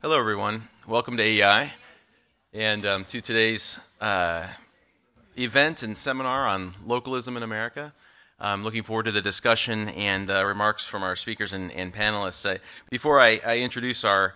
Hello, everyone. Welcome to AEI and to today's event and seminar on localism in America. I'm looking forward to the discussion and remarks from our speakers and panelists. Before I introduce our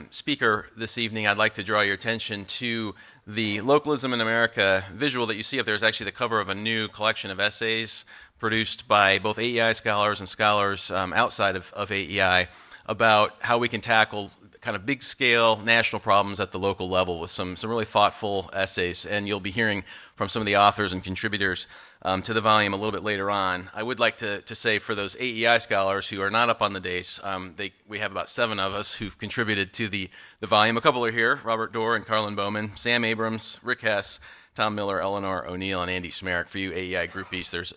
speaker this evening, I'd like to draw your attention to the Localism in America visual that you see up there. Is actually the cover of a new collection of essays produced by both AEI scholars and scholars outside of AEI about how we can tackle kind of big-scale national problems at the local level with some really thoughtful essays. And you'll be hearing from some of the authors and contributors to the volume a little bit later on. I would like to say for those AEI scholars who are not up on the dais, we have about 7 of us who've contributed to the volume. A couple are here, Robert Dorr and Carlin Bowman, Sam Abrams, Rick Hess, Tom Miller, Eleanor O'Neill, and Andy Smerick. For you AEI groupies, there's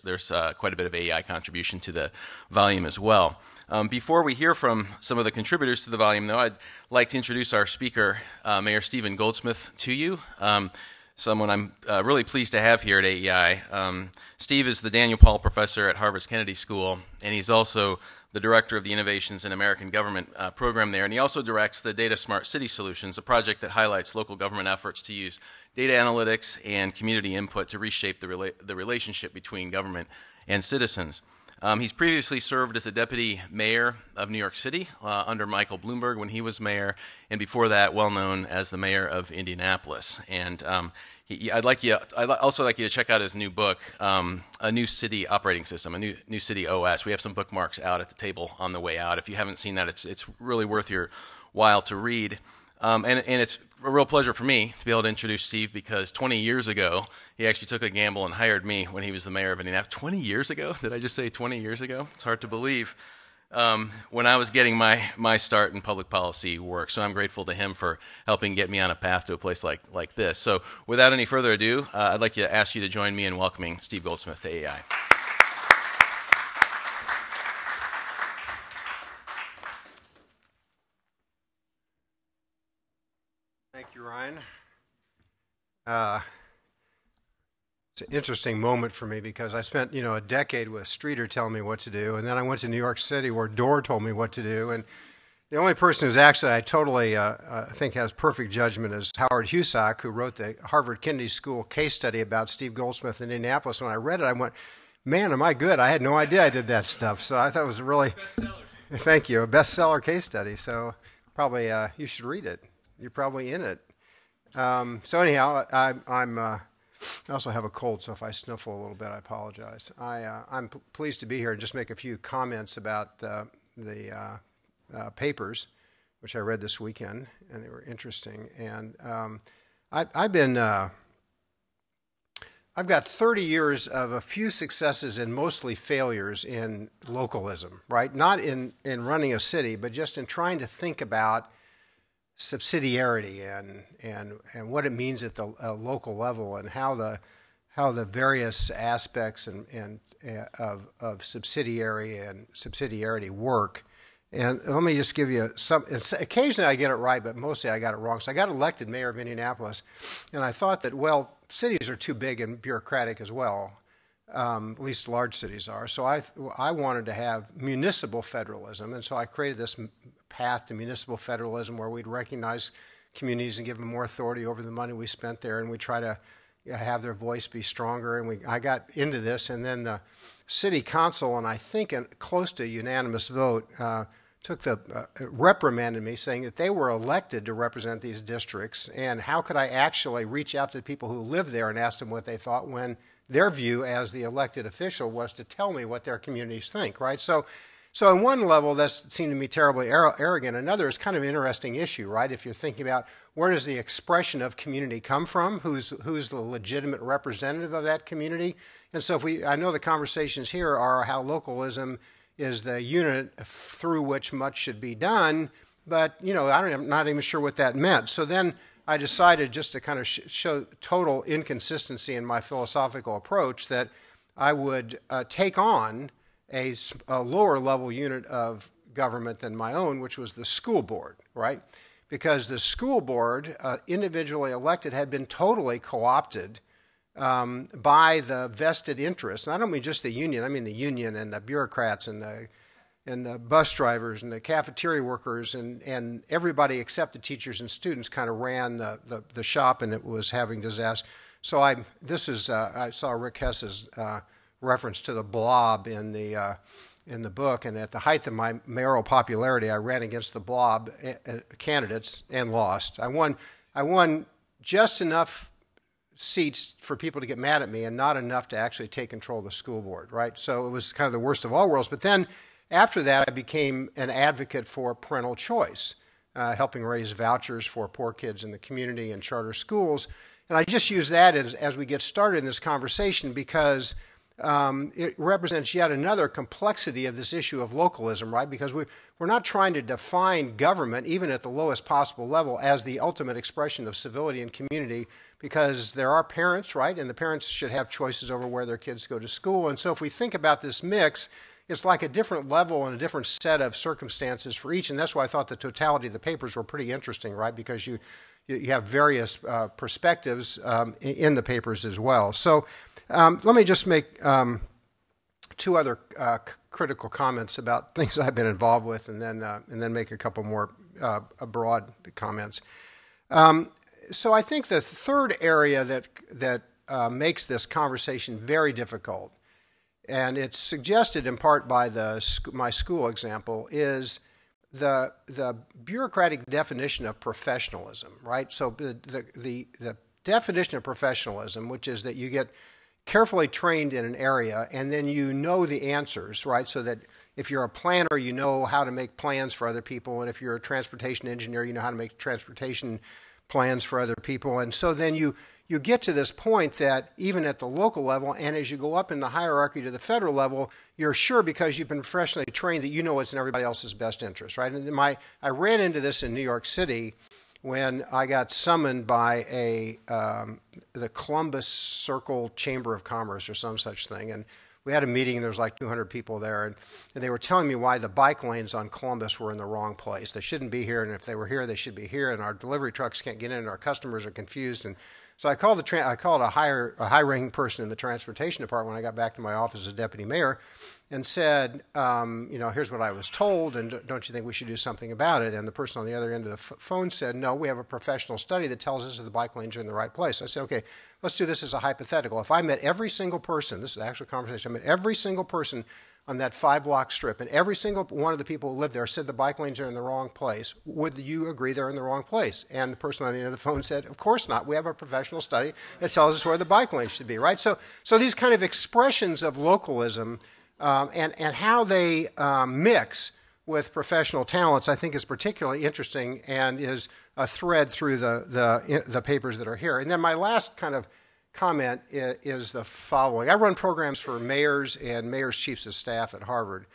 quite a bit of AEI contribution to the volume as well. Before we hear from some of the contributors to the volume, though, I'd like to introduce our speaker, Mayor Stephen Goldsmith, to you. Someone I'm really pleased to have here at AEI. Steve is the Daniel Paul Professor at Harvard's Kennedy School, and he's also the Director of the Innovations in American Government program there. And he also directs the Data Smart City Solutions, a project that highlights local government efforts to use data analytics and community input to reshape the relationship between government and citizens. He's previously served as a deputy mayor of New York City under Michael Bloomberg when he was mayor, and before that, well known as the mayor of Indianapolis. And I'd also like you to check out his new book, A New City Operating System, a new City OS. We have some bookmarks out at the table on the way out. If you haven't seen that, it's really worth your while to read. And it's a real pleasure for me to be able to introduce Steve because 20 years ago, he actually took a gamble and hired me when he was the mayor of Indianapolis. 20 years ago? Did I just say 20 years ago? It's hard to believe. When I was getting my start in public policy work. So I'm grateful to him for helping get me on a path to a place like this. So without any further ado, I'd like to ask you to join me in welcoming Steve Goldsmith to AEI. Thank you, Ryan. It's an interesting moment for me because I spent, a decade with Streeter telling me what to do, and then I went to New York City where Dorr told me what to do, and the only person who's actually I totally think has perfect judgment is Howard Husak, who wrote the Harvard Kennedy School case study about Steve Goldsmith in Indianapolis. When I read it, I went, man, am I good? I had no idea I did that stuff, so I thought it was really, thank you, a bestseller case study, so probably you should read it. You're probably in it. So anyhow, I also have a cold, so if I sniffle a little bit, I apologize. I'm pleased to be here and just make a few comments about the papers, which I read this weekend, and they were interesting. And I've got 30 years of a few successes and mostly failures in localism, right? Not in running a city, but just in trying to think about subsidiarity and what it means at the local level and how the various aspects of subsidiarity work. And let me just give you some. Occasionally I get it right, but mostly I got it wrong. So I got elected mayor of Indianapolis, and I thought that, well, cities are too big and bureaucratic as well. At least large cities are. So I wanted to have municipal federalism, and so I created this path to municipal federalism where we'd recognize communities and give them more authority over the money we spent there, and we try to have their voice be stronger. And I got into this, and then the city council, and I think close to a unanimous vote, reprimanded me, saying that they were elected to represent these districts, and how could I actually reach out to the people who live there and ask them what they thought when their view as the elected official was to tell me what their communities think, right? So on one level, that seemed to me terribly arrogant. Another is kind of an interesting issue, right? If you're thinking about where does the expression of community come from, who's the legitimate representative of that community? And so I know the conversations here are how localism is the unit through which much should be done, but I'm not even sure what that meant. So then I decided, just to kind of show total inconsistency in my philosophical approach, that I would take on a lower level unit of government than my own, which was the school board, right? Because the school board, individually elected, had been totally co-opted by the vested interests. And I don't mean just the union, I mean the union and the bureaucrats and the the bus drivers and the cafeteria workers and everybody except the teachers and students kind of ran the shop, and it was having disaster. So I saw Rick Hess's reference to the blob in the book, and at the height of my mayoral popularity, I ran against the blob candidates and lost. I won just enough seats for people to get mad at me and not enough to actually take control of the school board, right? So it was kind of the worst of all worlds. But then after that, I became an advocate for parental choice, helping raise vouchers for poor kids in the community and charter schools. And I just use that as we get started in this conversation because it represents yet another complexity of this issue of localism, right? Because we're not trying to define government, even at the lowest possible level, as the ultimate expression of civility and community, because there are parents, right? And the parents should have choices over where their kids go to school. And so if we think about this mix, it's like a different level and a different set of circumstances for each. And that's why I thought the totality of the papers were pretty interesting, right? Because you have various perspectives in the papers as well. So let me just make two other critical comments about things I've been involved with, and then make a couple more broad comments. So I think the third area that makes this conversation very difficult, and it's suggested in part by my school example, is the bureaucratic definition of professionalism, right? So the definition of professionalism, which is that you get carefully trained in an area and then you know the answers, right? So that if you're a planner, you know how to make plans for other people, and if you're a transportation engineer, you know how to make transportation plans for other people. And so then you get to this point that even at the local level, and as you go up in the hierarchy to the federal level, you're sure, because you've been professionally trained, that you know what's in everybody else's best interest, right? And I ran into this in New York City when I got summoned by the Columbus Circle Chamber of Commerce or some such thing. And we had a meeting, and there was like 200 people there, and they were telling me why the bike lanes on Columbus were in the wrong place. They shouldn't be here, and if they were here, they should be here, and our delivery trucks can't get in, and our customers are confused. And so I called a high-ranking person in the transportation department when I got back to my office as deputy mayor, and said, here's what I was told, and don't you think we should do something about it? And the person on the other end of the phone said, no, we have a professional study that tells us that the bike lanes are in the right place. I said, okay, let's do this as a hypothetical. If I met every single person, this is an actual conversation, I met every single person on that 5-block strip, and every single one of the people who lived there said the bike lanes are in the wrong place, would you agree they're in the wrong place? And the person on the end of the phone said, of course not. We have a professional study that tells us where the bike lanes should be, right? So these kind of expressions of localism and how they mix with professional talents, I think, is particularly interesting and is a thread through the papers that are here. And then my last kind of comment is the following. I run programs for mayors and mayors' chiefs of staff at Harvard.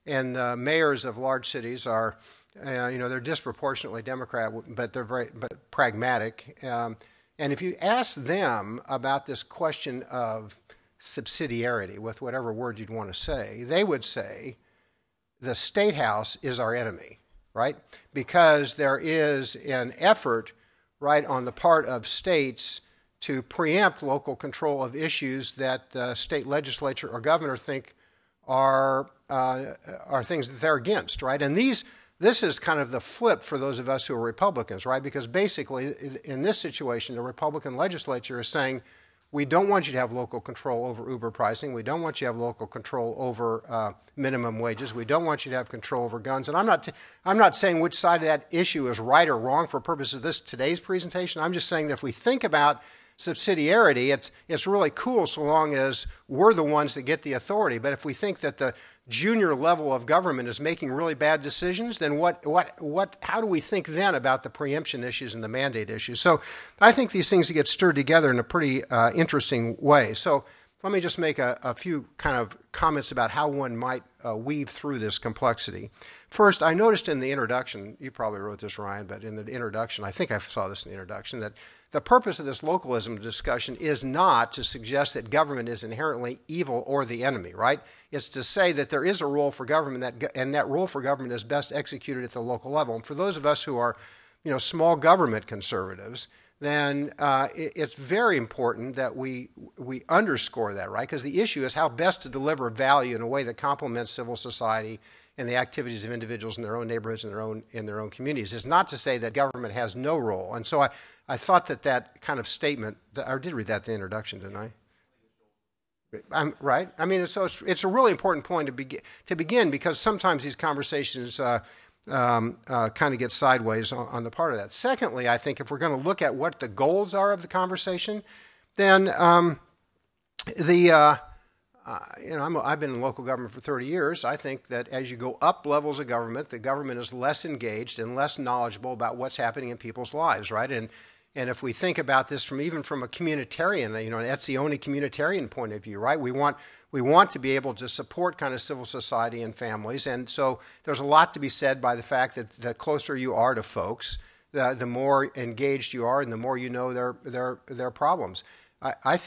And the mayors of large cities are, they're disproportionately Democrat, but they're very pragmatic. And if you ask them about this question of subsidiarity, with whatever word you'd want to say, they would say the state house is our enemy, right? Because there is an effort, right, on the part of states to preempt local control of issues that the state legislature or governor think are things that they're against, right? And this is kind of the flip for those of us who are Republicans, right? Because basically, in this situation, the Republican legislature is saying, we don't want you to have local control over Uber pricing. We don't want you to have local control over minimum wages. We don't want you to have control over guns. And I'm not saying which side of that issue is right or wrong for purposes of today's presentation. I'm just saying that if we think about subsidiarity, it's really cool so long as we're the ones that get the authority. But if we think that the junior level of government is making really bad decisions, then how do we think then about the preemption issues and the mandate issues? So I think these things get stirred together in a pretty interesting way. So let me just make a few kind of comments about how one might weave through this complexity. First, I noticed in the introduction, you probably wrote this, Ryan, but in the introduction, I think I saw this in the introduction, that the purpose of this localism discussion is not to suggest that government is inherently evil or the enemy, right? It's to say that there is a role for government, and that role for government is best executed at the local level. And for those of us who are, small government conservatives, then it's very important that we underscore that, right? Because the issue is how best to deliver value in a way that complements civil society and the activities of individuals in their own neighborhoods and in their own communities. It's not to say that government has no role. And so I thought that kind of statement, I did read that in the introduction, didn't I? Right? I mean, so it's a really important point to begin because sometimes these conversations kind of get sideways on the part of that. Secondly, I think if we're going to look at what the goals are of the conversation, then I've been in local government for 30 years. I think that as you go up levels of government, the government is less engaged and less knowledgeable about what's happening in people's lives, right? And if we think about this even from a communitarian, that's the only communitarian point of view, right? We want to be able to support kind of civil society and families, and so there's a lot to be said by the fact that the closer you are to folks, the more engaged you are, and the more you know their problems. I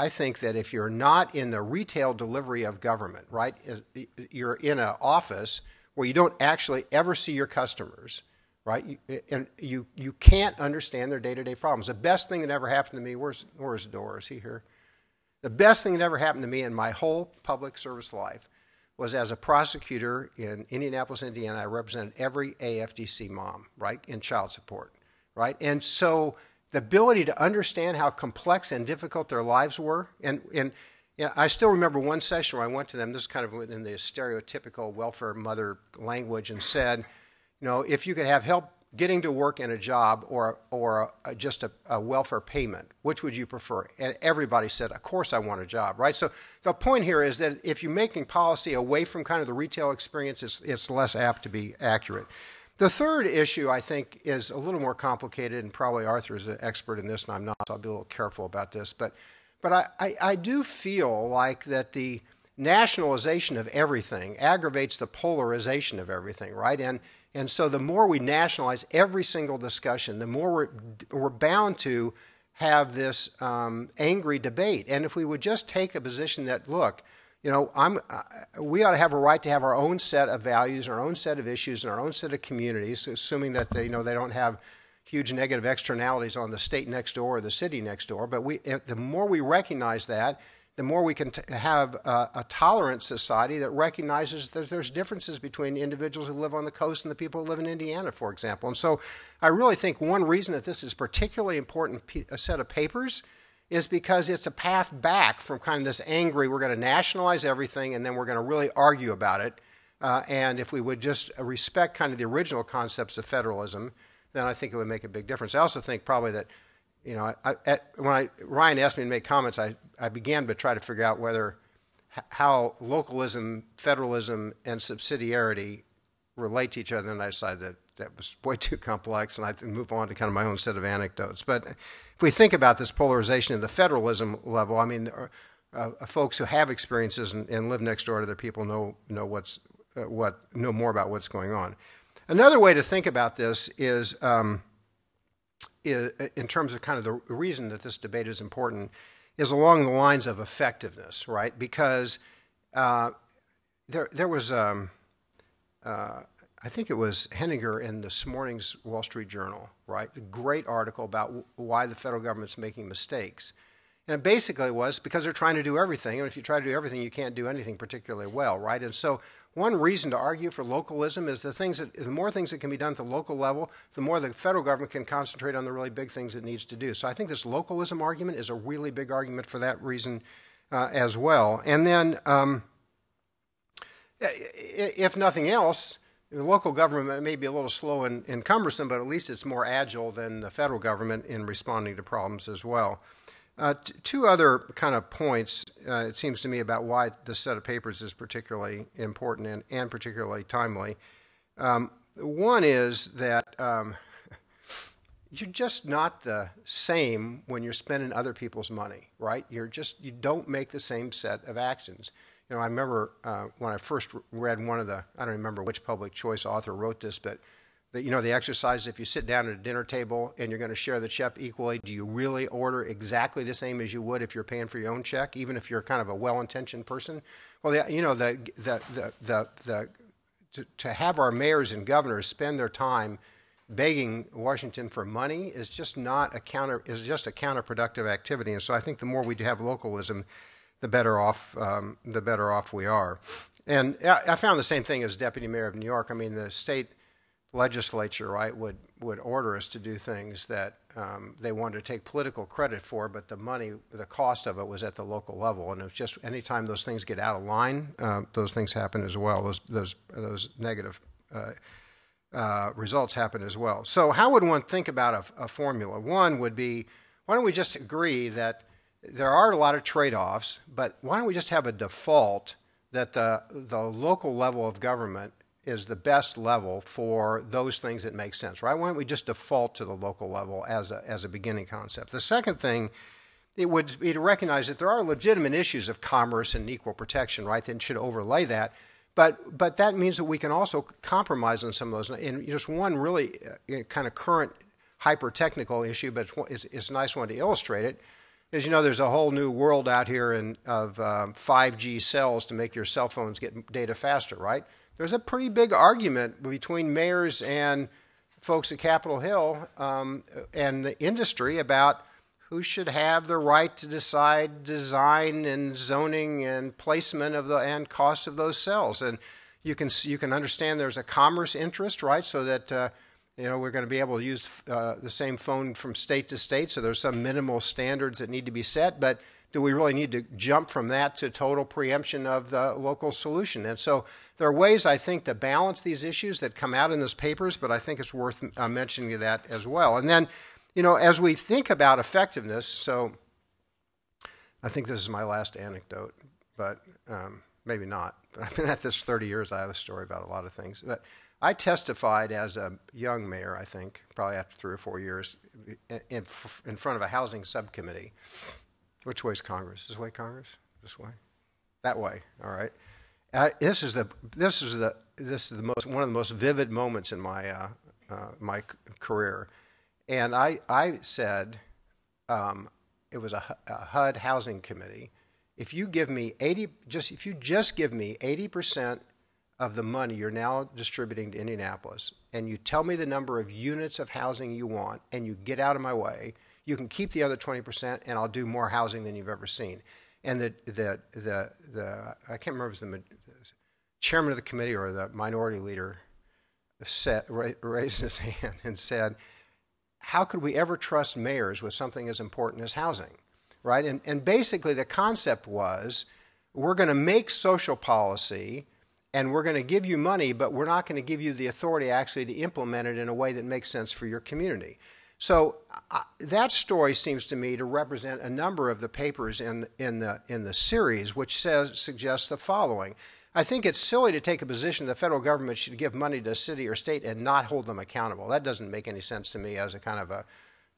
think that if you're not in the retail delivery of government, right, you're in an office where you don't actually ever see your customers, right, and you can't understand their day-to-day problems. The best thing that ever happened to me, where's Doris? Is he here? The best thing that ever happened to me in my whole public service life was as a prosecutor in Indianapolis, Indiana. I represented every AFDC mom, right, in child support, right? And so the ability to understand how complex and difficult their lives were, and I still remember one session where I went to them, this is kind of in the stereotypical welfare mother language, and said, if you could have help getting to work in a job or just a welfare payment, which would you prefer? And everybody said, of course I want a job, right? So the point here is that if you're making policy away from kind of the retail experience, it's less apt to be accurate. The third issue, I think, is a little more complicated, and probably Arthur is an expert in this, and I'm not, so I'll be a little careful about this. But I do feel like that the nationalization of everything aggravates the polarization of everything, right? And so the more we nationalize every single discussion, the more we're bound to have this angry debate. And if we would just take a position that, look, we ought to have a right to have our own set of values, our own set of issues, and our own set of communities, assuming that they don't have huge negative externalities on the state next door or the city next door. But the more we recognize that, the more we can have a tolerant society that recognizes that there's differences between individuals who live on the coast and the people who live in Indiana, for example. And so I really think one reason that this is particularly important a set of papers is because it's a path back from kind of this angry, we're going to nationalize everything and then we're going to really argue about it. And if we would just respect kind of the original concepts of federalism, then I think it would make a big difference. I also think probably that, when Ryan asked me to make comments, I began to try to figure out how localism, federalism, and subsidiarity relate to each other, and I decided that was way too complex, and I move on to kind of my own set of anecdotes. But if we think about this polarization at the federalism level, I mean, folks who have experiences and live next door to their people know more about what's going on. Another way to think about this is in terms of kind of the reason that this debate is important, is along the lines of effectiveness, right? Because there was, I think it was Henninger in this morning's Wall Street Journal, right? A great article about why the federal government's making mistakes. And it basically was because they're trying to do everything, and if you try to do everything, you can't do anything particularly well, right? And so one reason to argue for localism is the more things that can be done at the local level, the more the federal government can concentrate on the really big things it needs to do. So I think this localism argument is a really big argument for that reason as well. And then, if nothing else, the local government may be a little slow and cumbersome, but at least it's more agile than the federal government in responding to problems as well. Two other kind of points, it seems to me, about why this set of papers is particularly important and particularly timely. One is that you're just not the same when you're spending other people's money, right? You don't make the same set of actions. I remember when I first read one of I don't remember which public choice author wrote this, but the exercise, if you sit down at a dinner table and you're going to share the check equally, do you really order exactly the same as you would if you're paying for your own check, even if you're kind of a well-intentioned person? Well, to have our mayors and governors spend their time begging Washington for money is just a counterproductive activity. And so I think the more we have localism, the better off we are. And I found the same thing as deputy mayor of New York. I mean, the state legislature, right, would order us to do things that they wanted to take political credit for, but the money, the cost of it was at the local level. And it was just anytime those things get out of line, those things happen as well. Those negative results happen as well. So how would one think about a formula? One would be, why don't we just agree that there are a lot of trade-offs, but why don't we just have a default that the local level of government is the best level for those things that make sense, right? Why don't we just default to the local level as a beginning concept? The second thing, it would be to recognize that there are legitimate issues of commerce and equal protection, right, that should overlay that. But that means that we can also compromise on some of those. And just one really kind of current hyper-technical issue, but it's a nice one to illustrate it, is, you know, there's a whole new world out here of 5G cells to make your cell phones get data faster, right? There's a pretty big argument between mayors and folks at Capitol Hill and the industry about who should have the right to decide design and zoning and placement of and cost of those cells. And you can understand there's a commerce interest, right? So that we're going to be able to use the same phone from state to state. So there's some minimal standards that need to be set, but do we really need to jump from that to total preemption of the local solution? And so there are ways, I think, to balance these issues that come out in those papers, but I think it's worth mentioning that as well. And then, as we think about effectiveness, so I think this is my last anecdote, but maybe not. I've been at this 30 years. I have a story about a lot of things. But I testified as a young mayor, I think, probably after 3 or 4 years, in front of a housing subcommittee. Which way is Congress? This way, Congress? This way? That way. All right. This is one of the most vivid moments in my my career, and I said, it was a HUD housing committee. If you give me 80% of the money you're now distributing to Indianapolis, and you tell me the number of units of housing you want, and you get out of my way, you can keep the other 20%, and I'll do more housing than you've ever seen. And the I can't remember if it was the chairman of the committee or the minority leader raised his hand and said, how could we ever trust mayors with something as important as housing, right? And basically the concept was, we're going to make social policy and we're going to give you money, but we're not going to give you the authority actually to implement it in a way that makes sense for your community. So that story seems to me to represent a number of the papers in the series, which suggests the following. I think it's silly to take a position the federal government should give money to a city or state and not hold them accountable. That doesn't make any sense to me as a kind of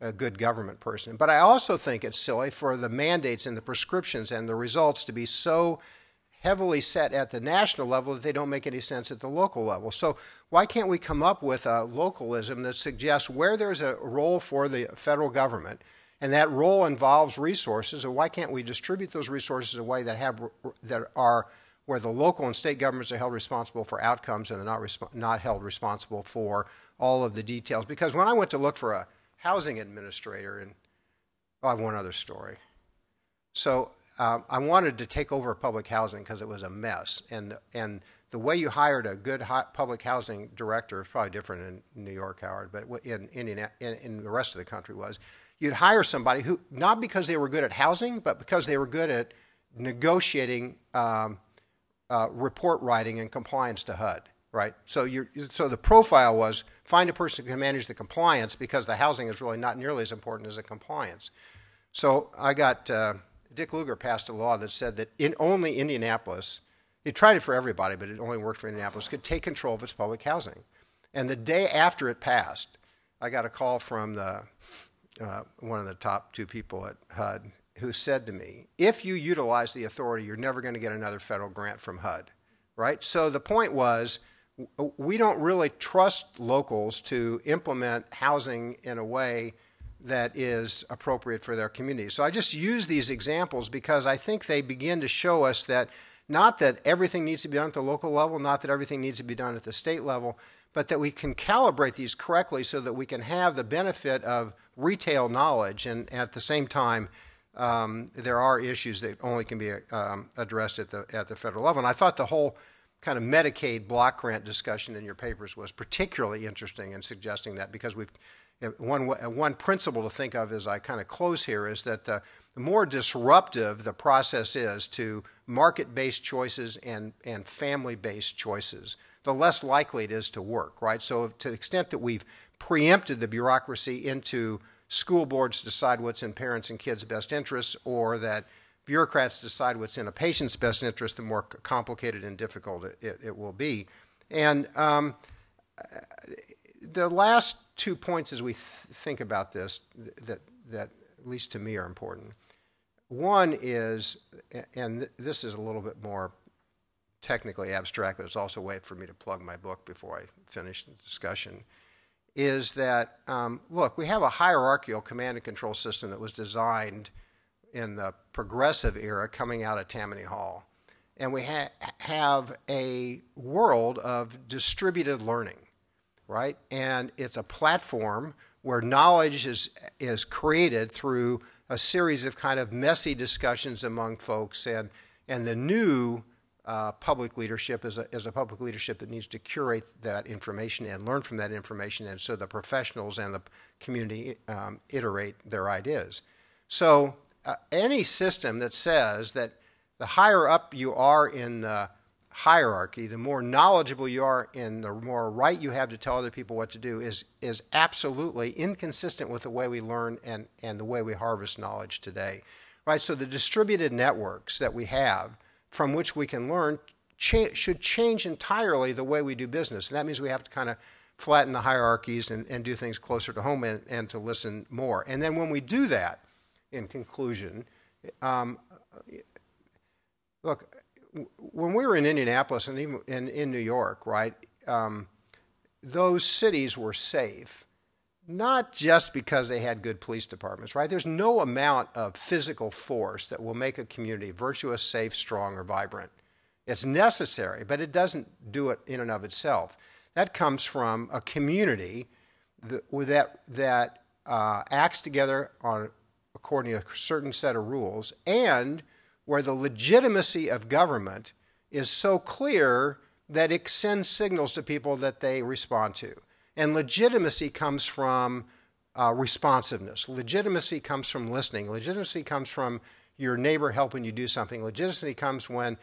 a good government person. But I also think it's silly for the mandates and the prescriptions and the results to be so heavily set at the national level that they don't make any sense at the local level. So why can't we come up with a localism that suggests where there's a role for the federal government, and that role involves resources, and why can't we distribute those resources in a way that are where the local and state governments are held responsible for outcomes and they're not held responsible for all of the details? Because when I went to look for a housing administrator, and I have one other story. So I wanted to take over public housing because it was a mess. And the way you hired a good public housing director is probably different in New York, Howard, but in the rest of the country was, you'd hire somebody who, not because they were good at housing, but because they were good at negotiating report writing and compliance to HUD, right? So the profile was, find a person who can manage the compliance, because the housing is really not nearly as important as the compliance. So I got... Dick Lugar passed a law that said that only Indianapolis, he tried it for everybody, but it only worked for Indianapolis, could take control of its public housing. And the day after it passed, I got a call from one of the top 2 people at HUD who said to me, if you utilize the authority, you're never going to get another federal grant from HUD, right? So the point was, we don't really trust locals to implement housing in a way that is appropriate for their community. So I just use these examples because I think they begin to show us that not that everything needs to be done at the local level, not that everything needs to be done at the state level, but that we can calibrate these correctly so that we can have the benefit of retail knowledge, and at the same time there are issues that only can be addressed at the federal level. And I thought the whole kind of Medicaid block grant discussion in your papers was particularly interesting in suggesting that, because one principle to think of as I kind of close here is that the more disruptive the process is to market-based choices and family-based choices, the less likely it is to work, right? So to the extent that we've preempted the bureaucracy into school boards decide what's in parents' and kids' best interests, or that bureaucrats decide what's in a patient's best interest, the more complicated and difficult it will be. And the last 2 points as we think about this that at least to me are important. One is, and this is a little bit more technically abstract, but it's also a way for me to plug my book before I finish the discussion, is that, look, we have a hierarchical command and control system that was designed in the progressive era coming out of Tammany Hall. And we have a world of distributed learning, right? And it's a platform where knowledge is created through a series of kind of messy discussions among folks, and the new public leadership is a public leadership that needs to curate that information and learn from that information, and so the professionals and the community iterate their ideas. So any system that says that the higher up you are in the hierarchy, the more knowledgeable you are and the more right you have to tell other people what to do is absolutely inconsistent with the way we learn and the way we harvest knowledge today, right? So the distributed networks that we have from which we can learn should change entirely the way we do business. And that means we have to kind of flatten the hierarchies and do things closer to home and to listen more. And then when we do that, in conclusion, look, when we were in Indianapolis and even in New York, right, those cities were safe, not just because they had good police departments, right? There's no amount of physical force that will make a community virtuous, safe, strong, or vibrant. It's necessary, but it doesn't do it in and of itself. That comes from a community that acts together according to a certain set of rules, and where the legitimacy of government is so clear that it sends signals to people that they respond to. And legitimacy comes from responsiveness. Legitimacy comes from listening. Legitimacy comes from your neighbor helping you do something. Legitimacy comes when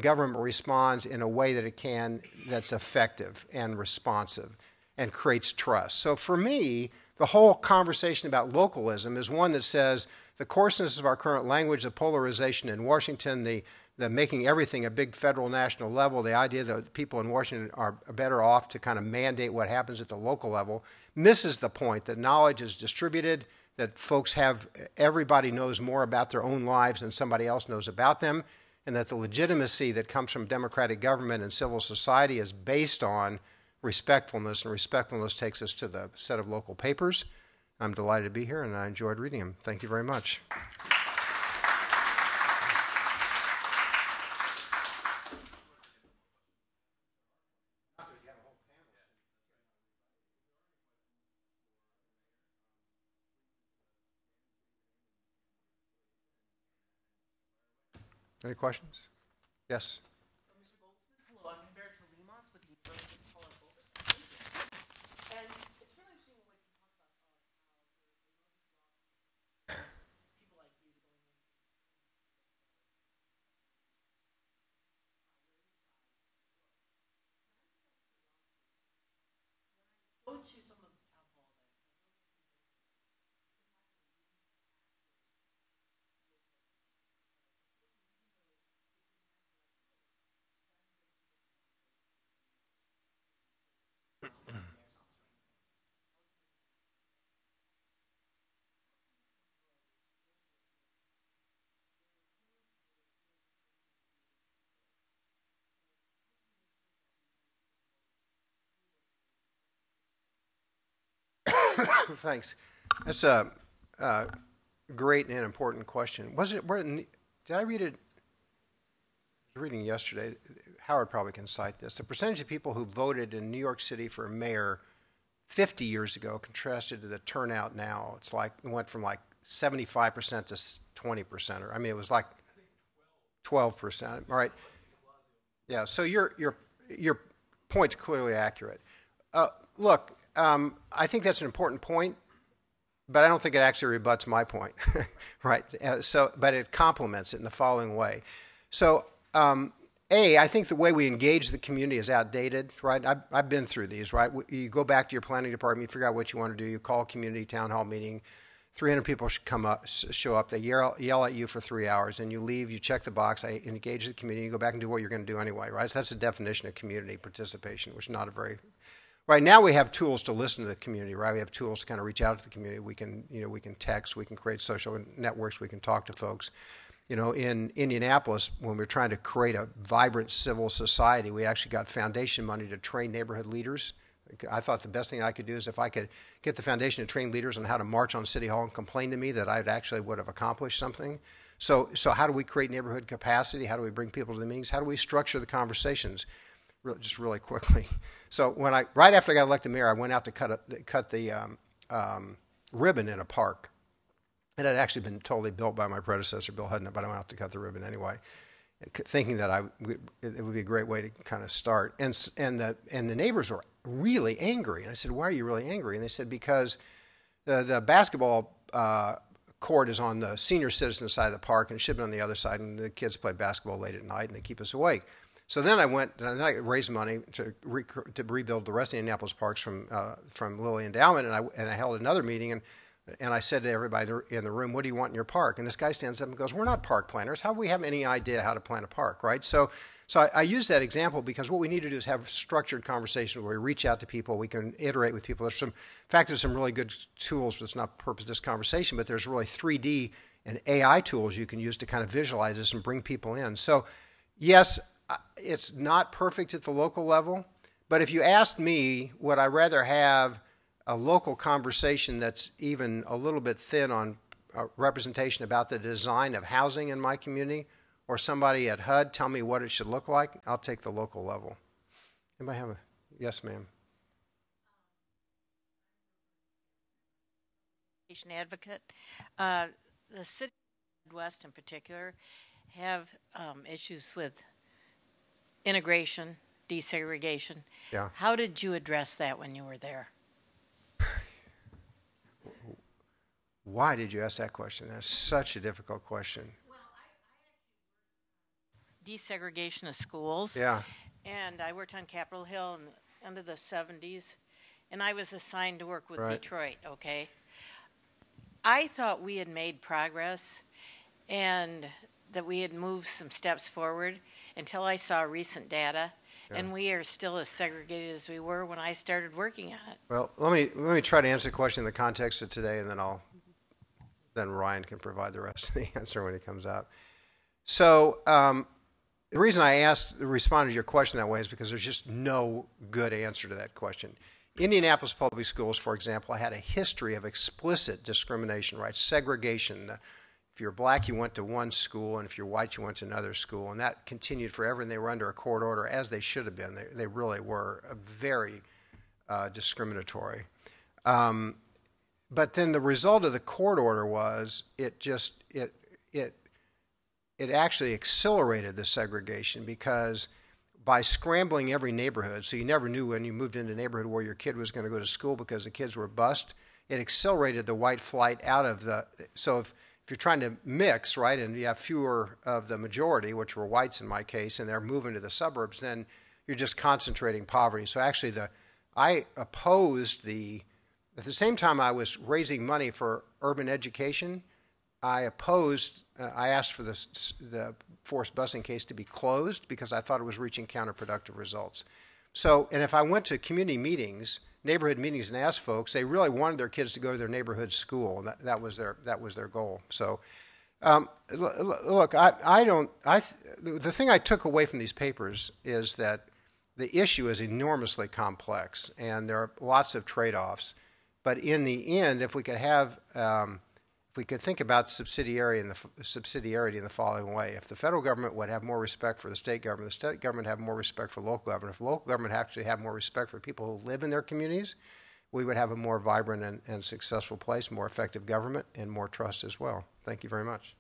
government responds in a way that it can, that's effective and responsive and creates trust. So for me, the whole conversation about localism is one that says the coarseness of our current language, the polarization in Washington, the making everything a big federal national level, the idea that people in Washington are better off to kind of mandate what happens at the local level, misses the point that knowledge is distributed, that folks everybody knows more about their own lives than somebody else knows about them, and that the legitimacy that comes from democratic government and civil society is based on respectfulness, and respectfulness takes us to the set of local papers. I'm delighted to be here, and I enjoyed reading them. Thank you very much. Any questions? Yes. Mr. Goldsmith, hello. I'm Humberto Limas with the University of Colorado. And it's really interesting what you talked about how people like you going in. Go to some of the town hall events. Thanks. That's a great and important question. Did I read it? I was reading yesterday. Howard probably can cite this. The percentage of people who voted in New York City for mayor 50 years ago contrasted to the turnout now. It's like it went from like 75% to 20%. I mean, it was like 12%. All right. Yeah, so your point's clearly accurate. Look, I think that's an important point, but I don't think it actually rebuts my point, right? But it complements it in the following way. So, I think the way we engage the community is outdated, right? I've been through these, right? You go back to your planning department, you figure out what you want to do, you call a community town hall meeting, 300 people show up, they yell at you for 3 hours, and you leave, you check the box, I engage the community, you go back and do what you're going to do anyway, right? So that's the definition of community participation, which is not a very... Right now we have tools to listen to the community, right? We have tools to kind of reach out to the community. We can text, we can create social networks, we can talk to folks. In Indianapolis, when we were trying to create a vibrant civil society, we actually got foundation money to train neighborhood leaders. I thought the best thing I could do is if I could get the foundation to train leaders on how to march on City Hall and complain to me, that I actually would have accomplished something. So how do we create neighborhood capacity? How do we bring people to the meetings? How do we structure the conversations? Just really quickly. So right after I got elected mayor, I went out to cut the ribbon in a park. It had actually been totally built by my predecessor, Bill Hudnut, but I went out to cut the ribbon anyway, thinking that it would be a great way to kind of start. And the neighbors were really angry. And I said, "Why are you really angry?" And they said, "Because the basketball court is on the senior citizen side of the park, and it should be on the other side, and the kids play basketball late at night, and they keep us awake." So then I went and I raised money to rebuild the rest of the Indianapolis parks from Lilly Endowment, and I held another meeting, and I said to everybody in the room, "What do you want in your park?" And this guy stands up and goes, "We're not park planners. How do we have any idea how to plan a park, right?" So I use that example because what we need to do is have structured conversations where we reach out to people, we can iterate with people. In fact, there's some really good tools. It's not the purpose of this conversation, but there's really 3D and AI tools you can use to kind of visualize this and bring people in. So yes, it's not perfect at the local level, but if you asked me, would I rather have a local conversation that's even a little bit thin on representation about the design of housing in my community, or somebody at HUD tell me what it should look like? I'll take the local level. Anybody have a... Yes, ma'am. Advocate. The city of Midwest in particular have issues with integration, desegregation. Yeah. How did you address that when you were there? Why did you ask that question? That's such a difficult question. Well, I desegregation of schools. Yeah. And I worked on Capitol Hill in the end of the 70s, and I was assigned to work with Right. Detroit, okay? I thought we had made progress and that we had moved some steps forward until I saw recent data, and we are still as segregated as we were when I started working on it. Well, let me try to answer the question in the context of today, and then Ryan can provide the rest of the answer when he comes out. So the reason I responded to your question that way is because there's just no good answer to that question. Indianapolis Public Schools, for example, had a history of explicit discrimination, right? Segregation. If you're black, you went to one school, and if you're white, you went to another school, and that continued forever, and they were under a court order, as they should have been. They really were very discriminatory. But then the result of the court order was it actually accelerated the segregation, because by scrambling every neighborhood, so you never knew when you moved into a neighborhood where your kid was going to go to school because the kids were bused, it accelerated the white flight out of the... So if you're trying to mix, right, and you have fewer of the majority, which were whites in my case, and they're moving to the suburbs, then you're just concentrating poverty. So actually I opposed at the same time I was raising money for urban education, I asked for the forced busing case to be closed because I thought it was reaching counterproductive results. So, and if I went to community meetings, neighborhood meetings, and asked folks, they really wanted their kids to go to their neighborhood school, and that was their goal. So, look, the thing I took away from these papers is that the issue is enormously complex, and there are lots of trade-offs. But in the end, if we could have if we could think about subsidiarity in the following way: if the federal government would have more respect for the state government would have more respect for local government. If local government actually have more respect for people who live in their communities, we would have a more vibrant and successful place, more effective government, and more trust as well. Thank you very much.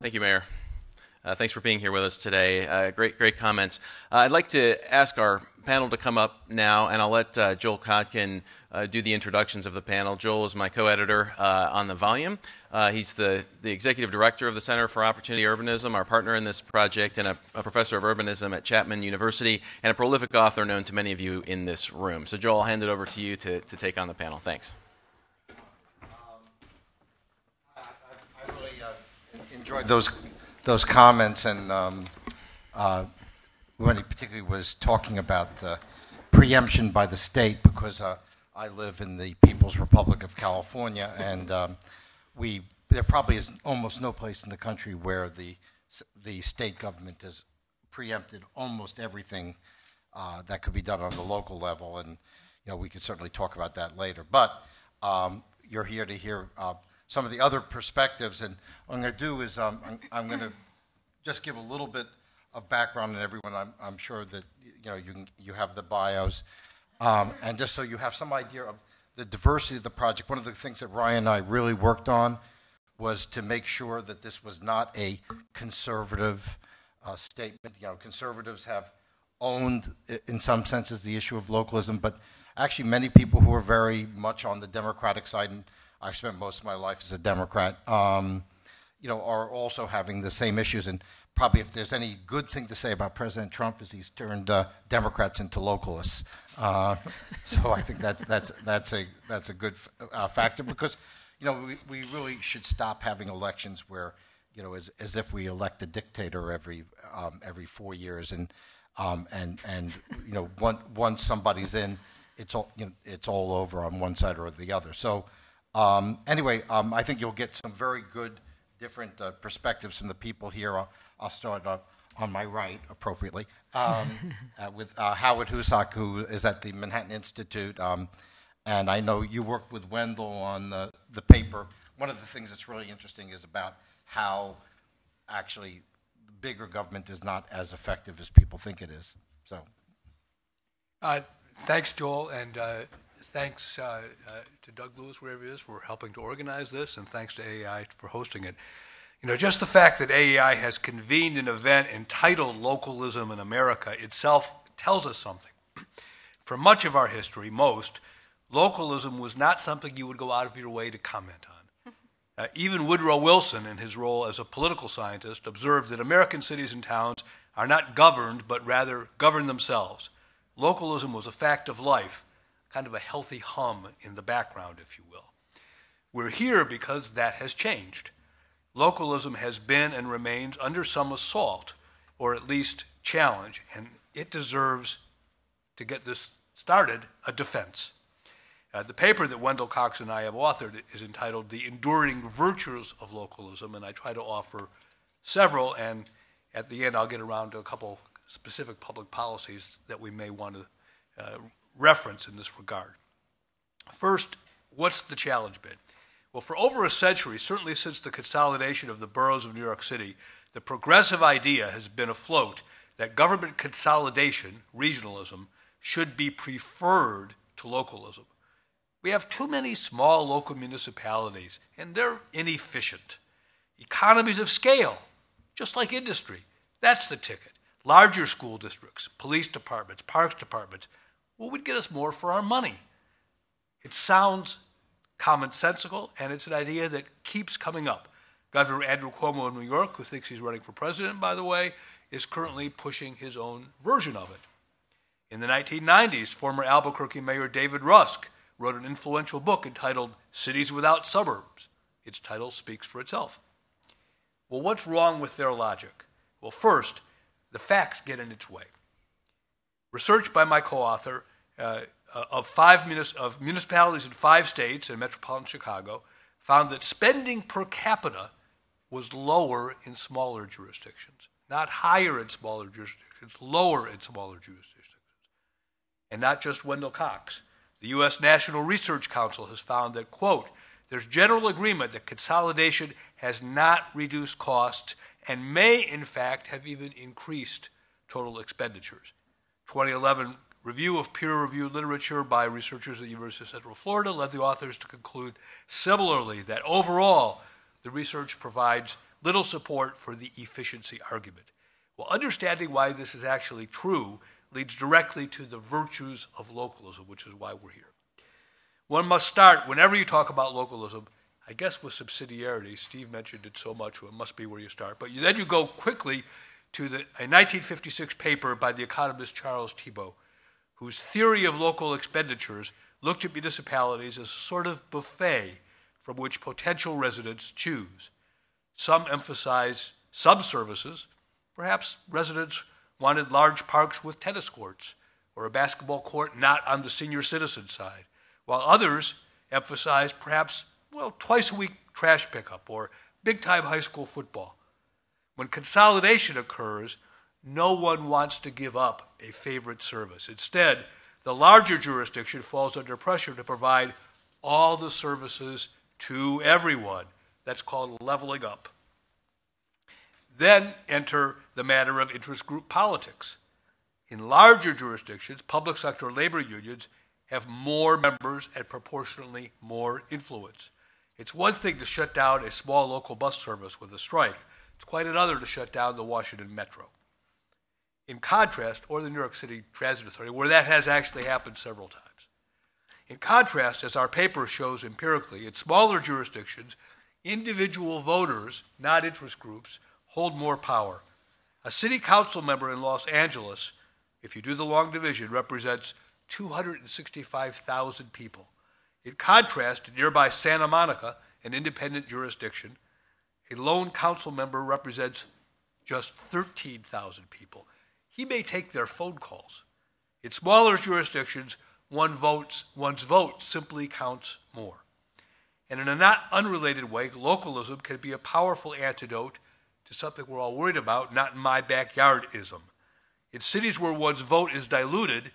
Thank you, Mayor. Thanks for being here with us today. Great comments. I'd like to ask our panel to come up now, and I'll let Joel Kotkin do the introductions of the panel. Joel is my co-editor on the volume. He's the executive director of the Center for Opportunity Urbanism, our partner in this project, and a professor of urbanism at Chapman University, and a prolific author known to many of you in this room. So, Joel, I'll hand it over to you to take on the panel. Thanks. I really enjoyed those comments, and when he particularly was talking about the preemption by the state, because I live in the People's Republic of California, and there probably is almost no place in the country where the state government has preempted almost everything that could be done on the local level, and we could certainly talk about that later. But you're here to hear some of the other perspectives, and what I'm going to do is I'm going to just give a little bit of background on everyone. I'm sure that you have the bios, and just so you have some idea of the diversity of the project. One of the things that Ryan and I really worked on was to make sure that this was not a conservative statement. Conservatives have owned, in some senses, the issue of localism, but actually many people who are very much on the Democratic side, and I've spent most of my life as a Democrat, are also having the same issues. And probably if there's any good thing to say about President Trump is he's turned Democrats into localists. So I think that's a good factor, because we really should stop having elections where as if we elect a dictator every 4 years, and once somebody's in, it's all over on one side or the other. So anyway, I think you'll get some very good different perspectives from the people here. I'll start on my right, appropriately, with Howard Husak, who is at the Manhattan Institute. And I know you worked with Wendell on the paper. One of the things that's really interesting is about how actually bigger government is not as effective as people think it is. So, thanks, Joel, and thanks to Doug Lewis, wherever he is, for helping to organize this, and thanks to AEI for hosting it. Just the fact that AEI has convened an event entitled Localism in America itself tells us something. For much of our history, localism was not something you would go out of your way to comment on. Even Woodrow Wilson, in his role as a political scientist, observed that American cities and towns are not governed, but rather govern themselves. Localism was a fact of life, kind of a healthy hum in the background, if you will. We're here because that has changed. Localism has been and remains under some assault, or at least challenge, and it deserves, to get this started, a defense. The paper that Wendell Cox and I have authored is entitled The Enduring Virtues of Localism, and I try to offer several, and at the end I'll get around to a couple specific public policies that we may want to reference in this regard. First, what's the challenge been? Well, for over a century, certainly since the consolidation of the boroughs of New York City, the progressive idea has been afloat that government consolidation, regionalism, should be preferred to localism. We have too many small local municipalities, and they're inefficient. Economies of scale, just like industry, that's the ticket. Larger school districts, police departments, parks departments, would get us more for our money. It sounds commonsensical, and it's an idea that keeps coming up. Governor Andrew Cuomo of New York, who thinks he's running for president, by the way, is currently pushing his own version of it. In the 1990s, former Albuquerque Mayor David Rusk wrote an influential book entitled Cities Without Suburbs. Its title speaks for itself. Well, what's wrong with their logic? Well, first, the facts get in its way. Research by my co-author of municipalities in 5 states and metropolitan Chicago found that spending per capita was lower in smaller jurisdictions, not higher in smaller jurisdictions, lower in smaller jurisdictions. And not just Wendell Cox. The U.S. National Research Council has found that, quote, there's general agreement that consolidation has not reduced costs and may, in fact, have even increased total expenditures. 2011 review of peer-reviewed literature by researchers at the University of Central Florida led the authors to conclude similarly that overall the research provides little support for the efficiency argument. Well, understanding why this is actually true leads directly to the virtues of localism, which is why we're here. One must start, whenever you talk about localism, I guess with subsidiarity. Steve mentioned it so much, it must be where you start. But then you go quickly to a 1956 paper by the economist Charles Thibault, whose theory of local expenditures looked at municipalities as a sort of buffet from which potential residents choose. Some emphasize some services. Perhaps residents wanted large parks with tennis courts or a basketball court not on the senior citizen side, while others emphasize perhaps, twice a week trash pickup or big-time high school football. When consolidation occurs, no one wants to give up a favorite service. Instead, the larger jurisdiction falls under pressure to provide all the services to everyone. That's called leveling up. Then enter the matter of interest group politics. In larger jurisdictions, public sector labor unions have more members and proportionally more influence. It's one thing to shut down a small local bus service with a strike. It's quite another to shut down the Washington Metro. In contrast, or the New York City Transit Authority, where that has actually happened several times. In contrast, as our paper shows empirically, in smaller jurisdictions, individual voters, not interest groups, hold more power. A city council member in Los Angeles, if you do the long division, represents 265,000 people. In contrast, to nearby Santa Monica, an independent jurisdiction, a lone council member represents just 13,000 people. He may take their phone calls. In smaller jurisdictions, one's vote simply counts more. And in a not unrelated way, localism can be a powerful antidote to something we're all worried about, not in my backyardism. In cities where one's vote is diluted,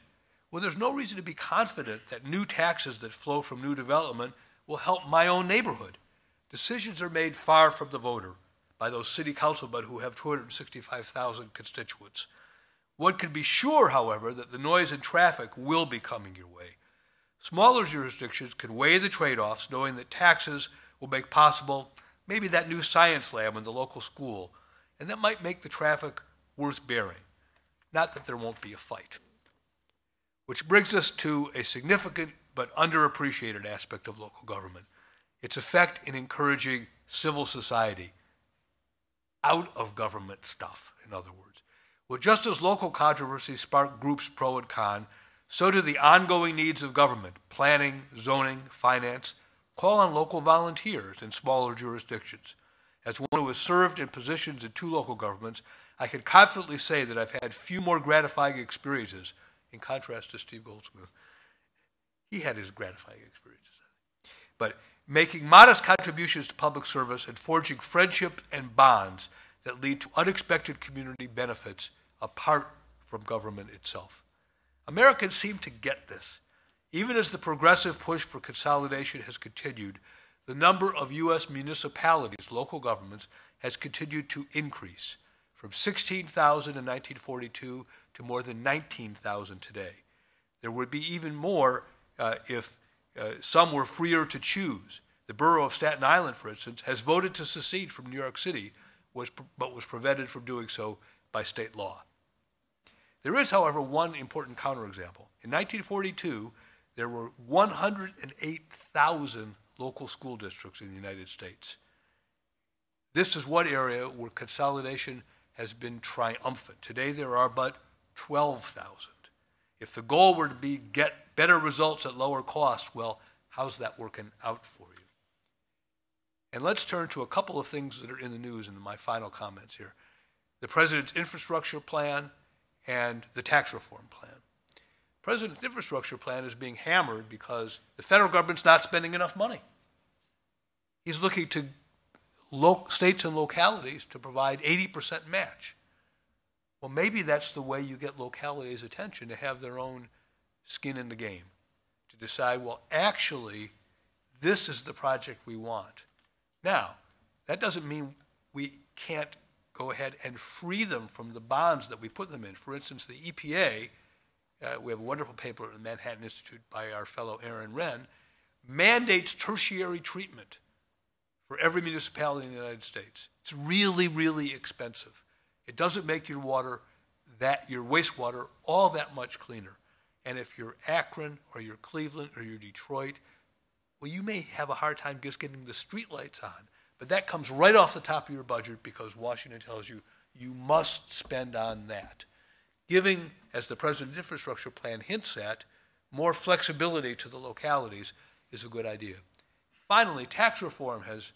there's no reason to be confident that new taxes that flow from new development will help my own neighborhood. Decisions are made far from the voter by those city councilmen who have 265,000 constituents. One can be sure, however, that the noise and traffic will be coming your way. Smaller jurisdictions can weigh the trade-offs, knowing that taxes will make possible maybe that new science lab in the local school, and that might make the traffic worth bearing. Not that there won't be a fight. Which brings us to a significant but underappreciated aspect of local government, its effect in encouraging civil society out of government stuff, in other words. Well, just as local controversies spark groups pro and con, so do the ongoing needs of government, planning, zoning, finance, call on local volunteers in smaller jurisdictions. As one who has served in positions in 2 local governments, I can confidently say that I've had few more gratifying experiences, in contrast to Steve Goldsmith. He had his gratifying experiences, I think. But making modest contributions to public service and forging friendship and bonds that lead to unexpected community benefits apart from government itself. Americans seem to get this. Even as the progressive push for consolidation has continued, the number of U.S. municipalities, local governments, has continued to increase from 16,000 in 1942 to more than 19,000 today. There would be even more if some were freer to choose. The borough of Staten Island, for instance, has voted to secede from New York City, but was prevented from doing so by state law. There is, however, one important counterexample. In 1942, there were 108,000 local school districts in the United States. This is one area where consolidation has been triumphant. Today, there are but 12,000. If the goal were to be get better results at lower costs, well, how's that working out for you? And let's turn to a couple of things that are in the news in my final comments here. The President's infrastructure plan and the tax reform plan. The President's infrastructure plan is being hammered because the federal government's not spending enough money. He's looking to states and localities to provide 80% match. Well, maybe that's the way you get localities' attention, to have their own skin in the game, to decide, well, actually, this is the project we want. Now, that doesn't mean we can't go ahead and free them from the bonds that we put them in. For instance, the EPA, we have a wonderful paper at the Manhattan Institute by our fellow Aaron Wren, mandates tertiary treatment for every municipality in the United States. It's really, really expensive. It doesn't make your wastewater all that much cleaner. And if you're Akron or you're Cleveland or you're Detroit, well, you may have a hard time just getting the streetlights on. But that comes right off the top of your budget because Washington tells you you must spend on that. Giving, as the President's infrastructure plan hints at, more flexibility to the localities is a good idea. Finally, tax reform has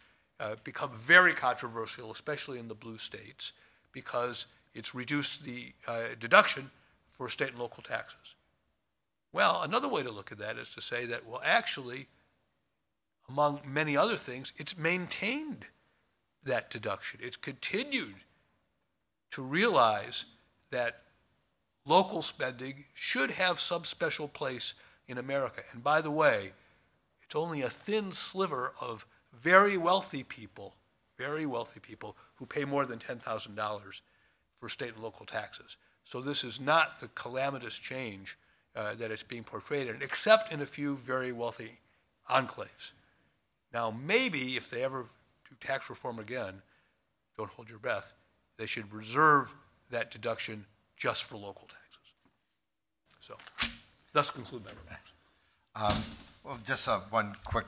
become very controversial, especially in the blue states, because it's reduced the deduction for state and local taxes. Well, another way to look at that is to say that, well, actually, among many other things, it's maintained that deduction. It's continued to realize that local spending should have some special place in America. And by the way, it's only a thin sliver of very wealthy people who pay more than $10,000 for state and local taxes. So this is not the calamitous change that it's being portrayed in, except in a few very wealthy enclaves. Now, maybe if they ever do tax reform again, don't hold your breath, they should reserve that deduction just for local taxes. So, thus conclude my remarks. Well, just one quick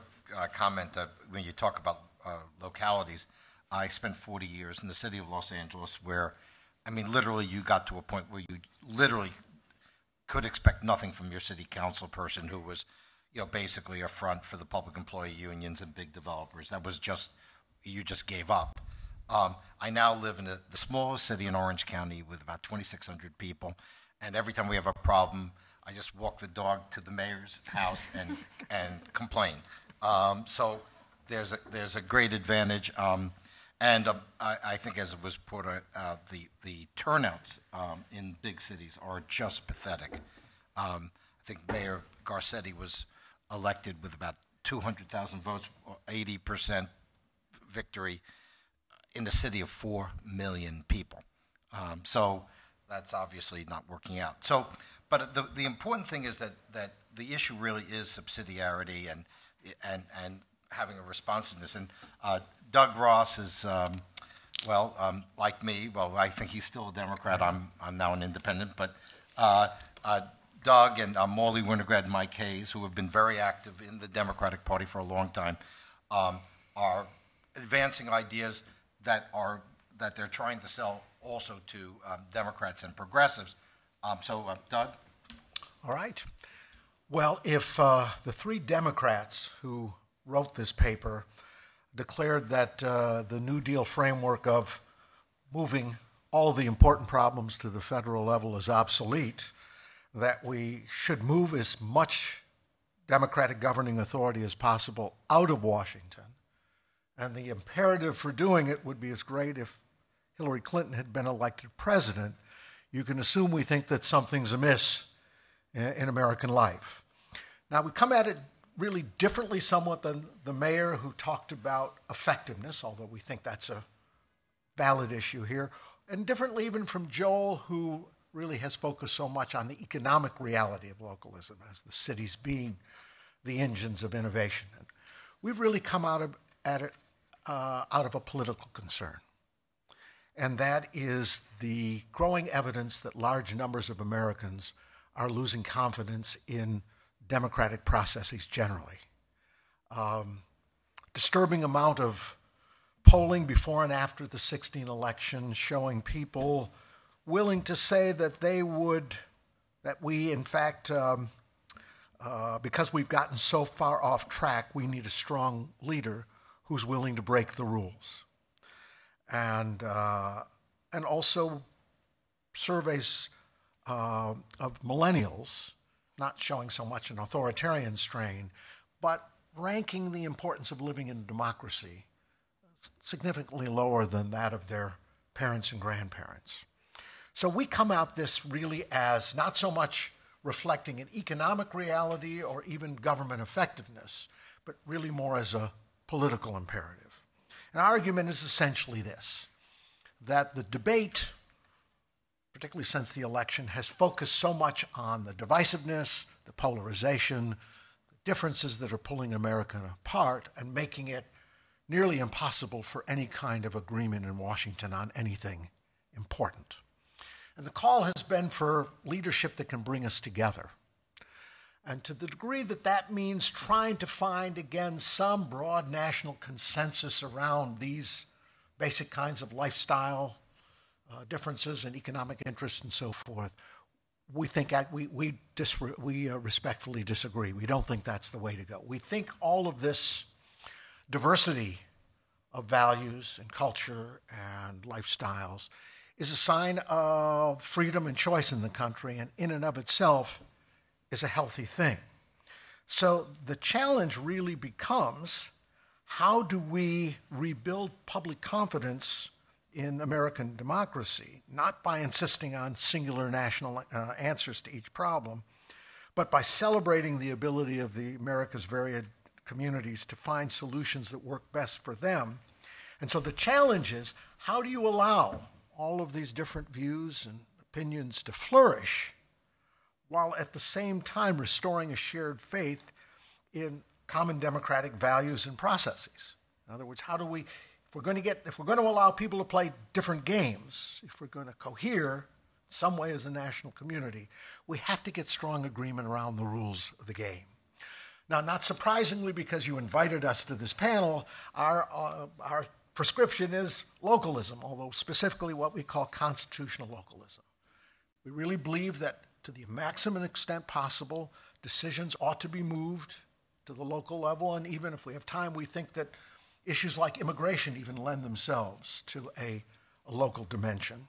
comment. When you talk about localities, I spent 40 years in the city of Los Angeles where, I mean, literally you got to a point where you literally could expect nothing from your city council person who was, basically a front for the public employee unions and big developers. That was just, you just gave up. I now live in the smallest city in Orange County with about 2,600 people, and every time we have a problem, I just walk the dog to the mayor's house and complain. So there's a great advantage, and I think, as it was pointed out, the turnouts in big cities are just pathetic. I think Mayor Garcetti was elected with about 200,000 votes, or 80% victory in a city of 4 million people. So that's obviously not working out. So, but the important thing is that the issue really is subsidiarity and having a responsiveness. And Doug Ross is, like me. Well, I think he's still a Democrat. I'm now an independent. But Doug and Morley Winograd and Mike Hayes, who have been very active in the Democratic Party for a long time, are advancing ideas that they're trying to sell also to Democrats and progressives. Doug? All right. Well, if the three Democrats who wrote this paper declared that the New Deal framework of moving all the important problems to the federal level is obsolete, that we should move as much Democratic governing authority as possible out of Washington, and the imperative for doing it would be as great if Hillary Clinton had been elected president, you can assume we think that something's amiss in American life. Now, we come at it really differently somewhat than the mayor who talked about effectiveness, although we think that's a valid issue here, and differently even from Joel, who really has focused so much on the economic reality of localism as the cities being the engines of innovation. And we've really come at it out of a political concern. And that is the growing evidence that large numbers of Americans are losing confidence in democratic processes generally. Disturbing amount of polling before and after the 2016 election showing people willing to say that we in fact, because we've gotten so far off track, we need a strong leader who's willing to break the rules. And also surveys of millennials, not showing so much an authoritarian strain, but ranking the importance of living in a democracy significantly lower than that of their parents and grandparents. So we come out this really as not so much reflecting an economic reality or even government effectiveness, but really more as a political imperative. And our argument is essentially this, that the debate, particularly since the election, has focused so much on the divisiveness, the polarization, the differences that are pulling America apart and making it nearly impossible for any kind of agreement in Washington on anything important. And the call has been for leadership that can bring us together. And to the degree that that means trying to find, again, some broad national consensus around these basic kinds of lifestyle differences and economic interests and so forth, we think we respectfully disagree. We don't think that's the way to go. We think all of this diversity of values and culture and lifestyles is a sign of freedom and choice in the country, and in and of itself is a healthy thing. So the challenge really becomes, how do we rebuild public confidence in American democracy, not by insisting on singular national answers to each problem, but by celebrating the ability of the America's varied communities to find solutions that work best for them. And so the challenge is, how do you allow all of these different views and opinions to flourish while at the same time restoring a shared faith in common democratic values and processes? In other words, how do we, if we're going to allow people to play different games, if we're going to cohere in some way as a national community, we have to get strong agreement around the rules of the game. Now, not surprisingly, because you invited us to this panel, our prescription is localism, although specifically what we call constitutional localism. We really believe that to the maximum extent possible, decisions ought to be moved to the local level, and even if we have time, we think that issues like immigration even lend themselves to a local dimension,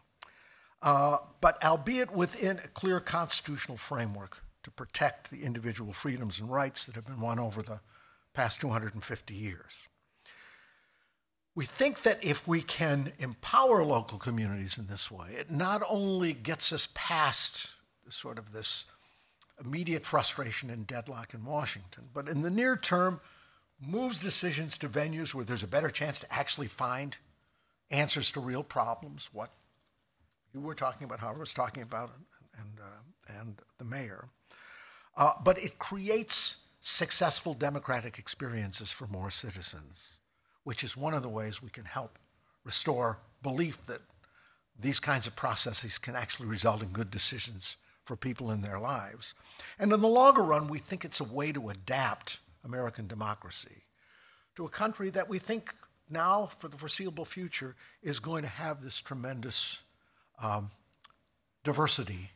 but albeit within a clear constitutional framework to protect the individual freedoms and rights that have been won over the past 250 years. We think that if we can empower local communities in this way, it not only gets us past sort of this immediate frustration and deadlock in Washington, but in the near term, moves decisions to venues where there's a better chance to actually find answers to real problems, what you were talking about, Howard was talking about, and the mayor. But it creates successful democratic experiences for more citizens, which is one of the ways we can help restore belief that these kinds of processes can actually result in good decisions for people in their lives. And in the longer run, we think it's a way to adapt American democracy to a country that we think now, for the foreseeable future, is going to have this tremendous diversity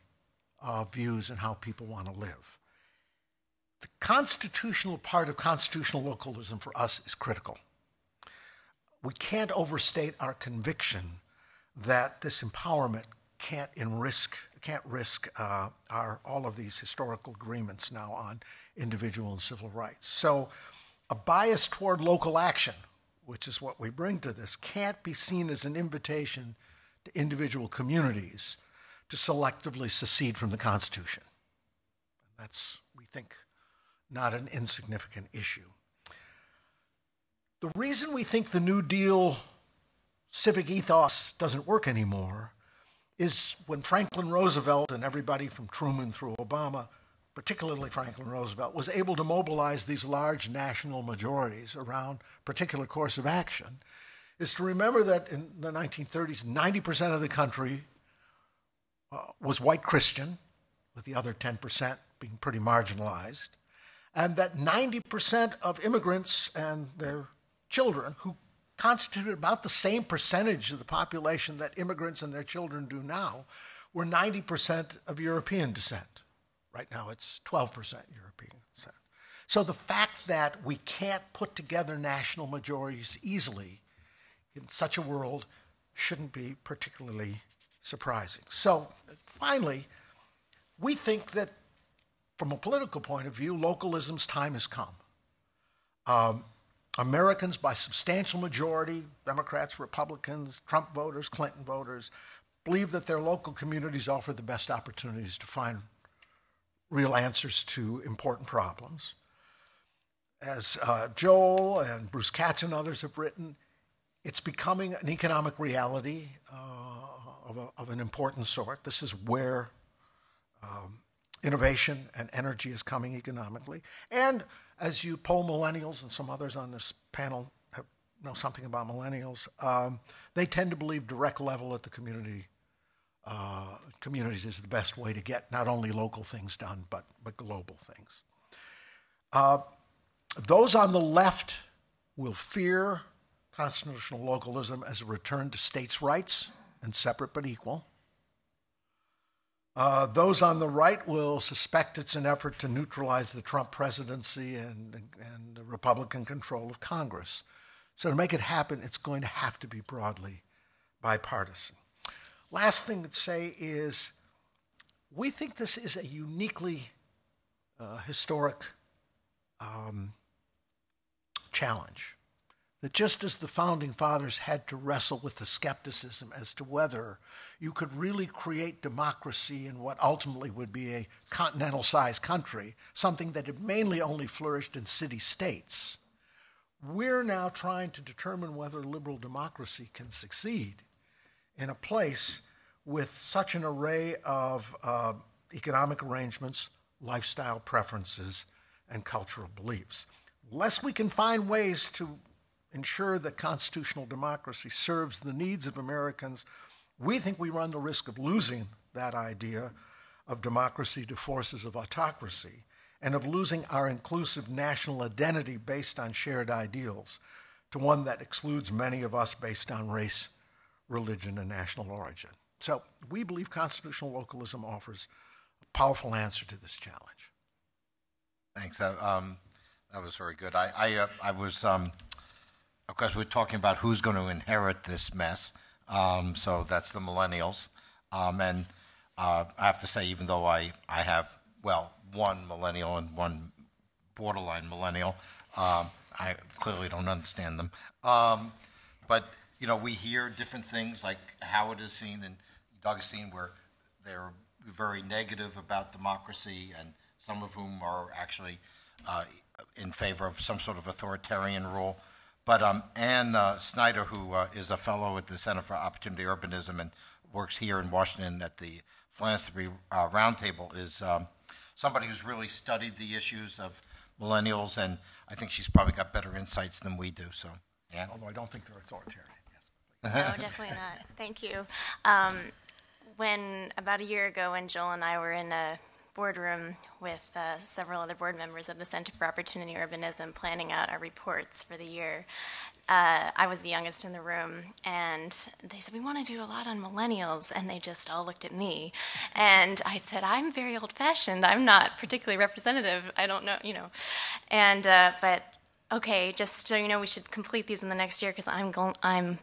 of views and how people want to live. The constitutional part of constitutional localism for us is critical. We can't overstate our conviction that this empowerment can't risk all of these historical agreements now on individual and civil rights. So a bias toward local action, which is what we bring to this, can't be seen as an invitation to individual communities to selectively secede from the Constitution. And that's, we think, not an insignificant issue. The reason we think the New Deal civic ethos doesn't work anymore is when Franklin Roosevelt, and everybody from Truman through Obama, particularly Franklin Roosevelt, was able to mobilize these large national majorities around a particular course of action, is to remember that in the 1930s, 90% of the country was white Christian, with the other 10% being pretty marginalized, and that 90% of immigrants and their children, who constituted about the same percentage of the population that immigrants and their children do now, were 90% of European descent. Right now it's 12% European descent. So the fact that we can't put together national majorities easily in such a world shouldn't be particularly surprising. So finally, we think that from a political point of view, localism's time has come. Americans, by substantial majority, Democrats, Republicans, Trump voters, Clinton voters, believe that their local communities offer the best opportunities to find real answers to important problems. As Joel and Bruce Katz and others have written, it's becoming an economic reality of an important sort. This is where innovation and energy is coming economically. And as you poll millennials, and some others on this panel have know something about millennials, they tend to believe direct level at the communities is the best way to get not only local things done, but global things. Those on the left will fear constitutional localism as a return to states' rights and separate but equal. Those on the right will suspect it's an effort to neutralize the Trump presidency and the Republican control of Congress. So to make it happen, it's going to have to be broadly bipartisan. Last thing to say is we think this is a uniquely historic challenge. That just as the Founding Fathers had to wrestle with the skepticism as to whether you could really create democracy in what ultimately would be a continental-sized country, something that had mainly only flourished in city-states, we're now trying to determine whether liberal democracy can succeed in a place with such an array of economic arrangements, lifestyle preferences, and cultural beliefs. Unless we can find ways to ensure that constitutional democracy serves the needs of Americans, we think we run the risk of losing that idea of democracy to forces of autocracy and of losing our inclusive national identity based on shared ideals to one that excludes many of us based on race, religion, and national origin. So we believe constitutional localism offers a powerful answer to this challenge. Thanks. That was very good. I was, of course, we're talking about who's going to inherit this mess. So that's the millennials. And I have to say, even though I have, well, one millennial and one borderline millennial, I clearly don't understand them. But, you know, we hear different things like Howard has seen and Doug has seen where they're very negative about democracy, and some of whom are actually in favor of some sort of authoritarian rule. But Ann Snyder, who is a fellow at the Center for Opportunity Urbanism and works here in Washington at the Philanthropy Roundtable, is somebody who's really studied the issues of millennials, and I think she's probably got better insights than we do. So, Ann? Although I don't think they're authoritarian. No, definitely not. Thank you. When about a year ago, when Joel and I were in a boardroom with several other board members of the Center for Opportunity Urbanism planning out our reports for the year, I was the youngest in the room, and they said, we want to do a lot on millennials, and they just all looked at me. And I said, I'm very old-fashioned. I'm not particularly representative. I don't know, you know. And, but, okay, just so you know, we should complete these in the next year, because I'm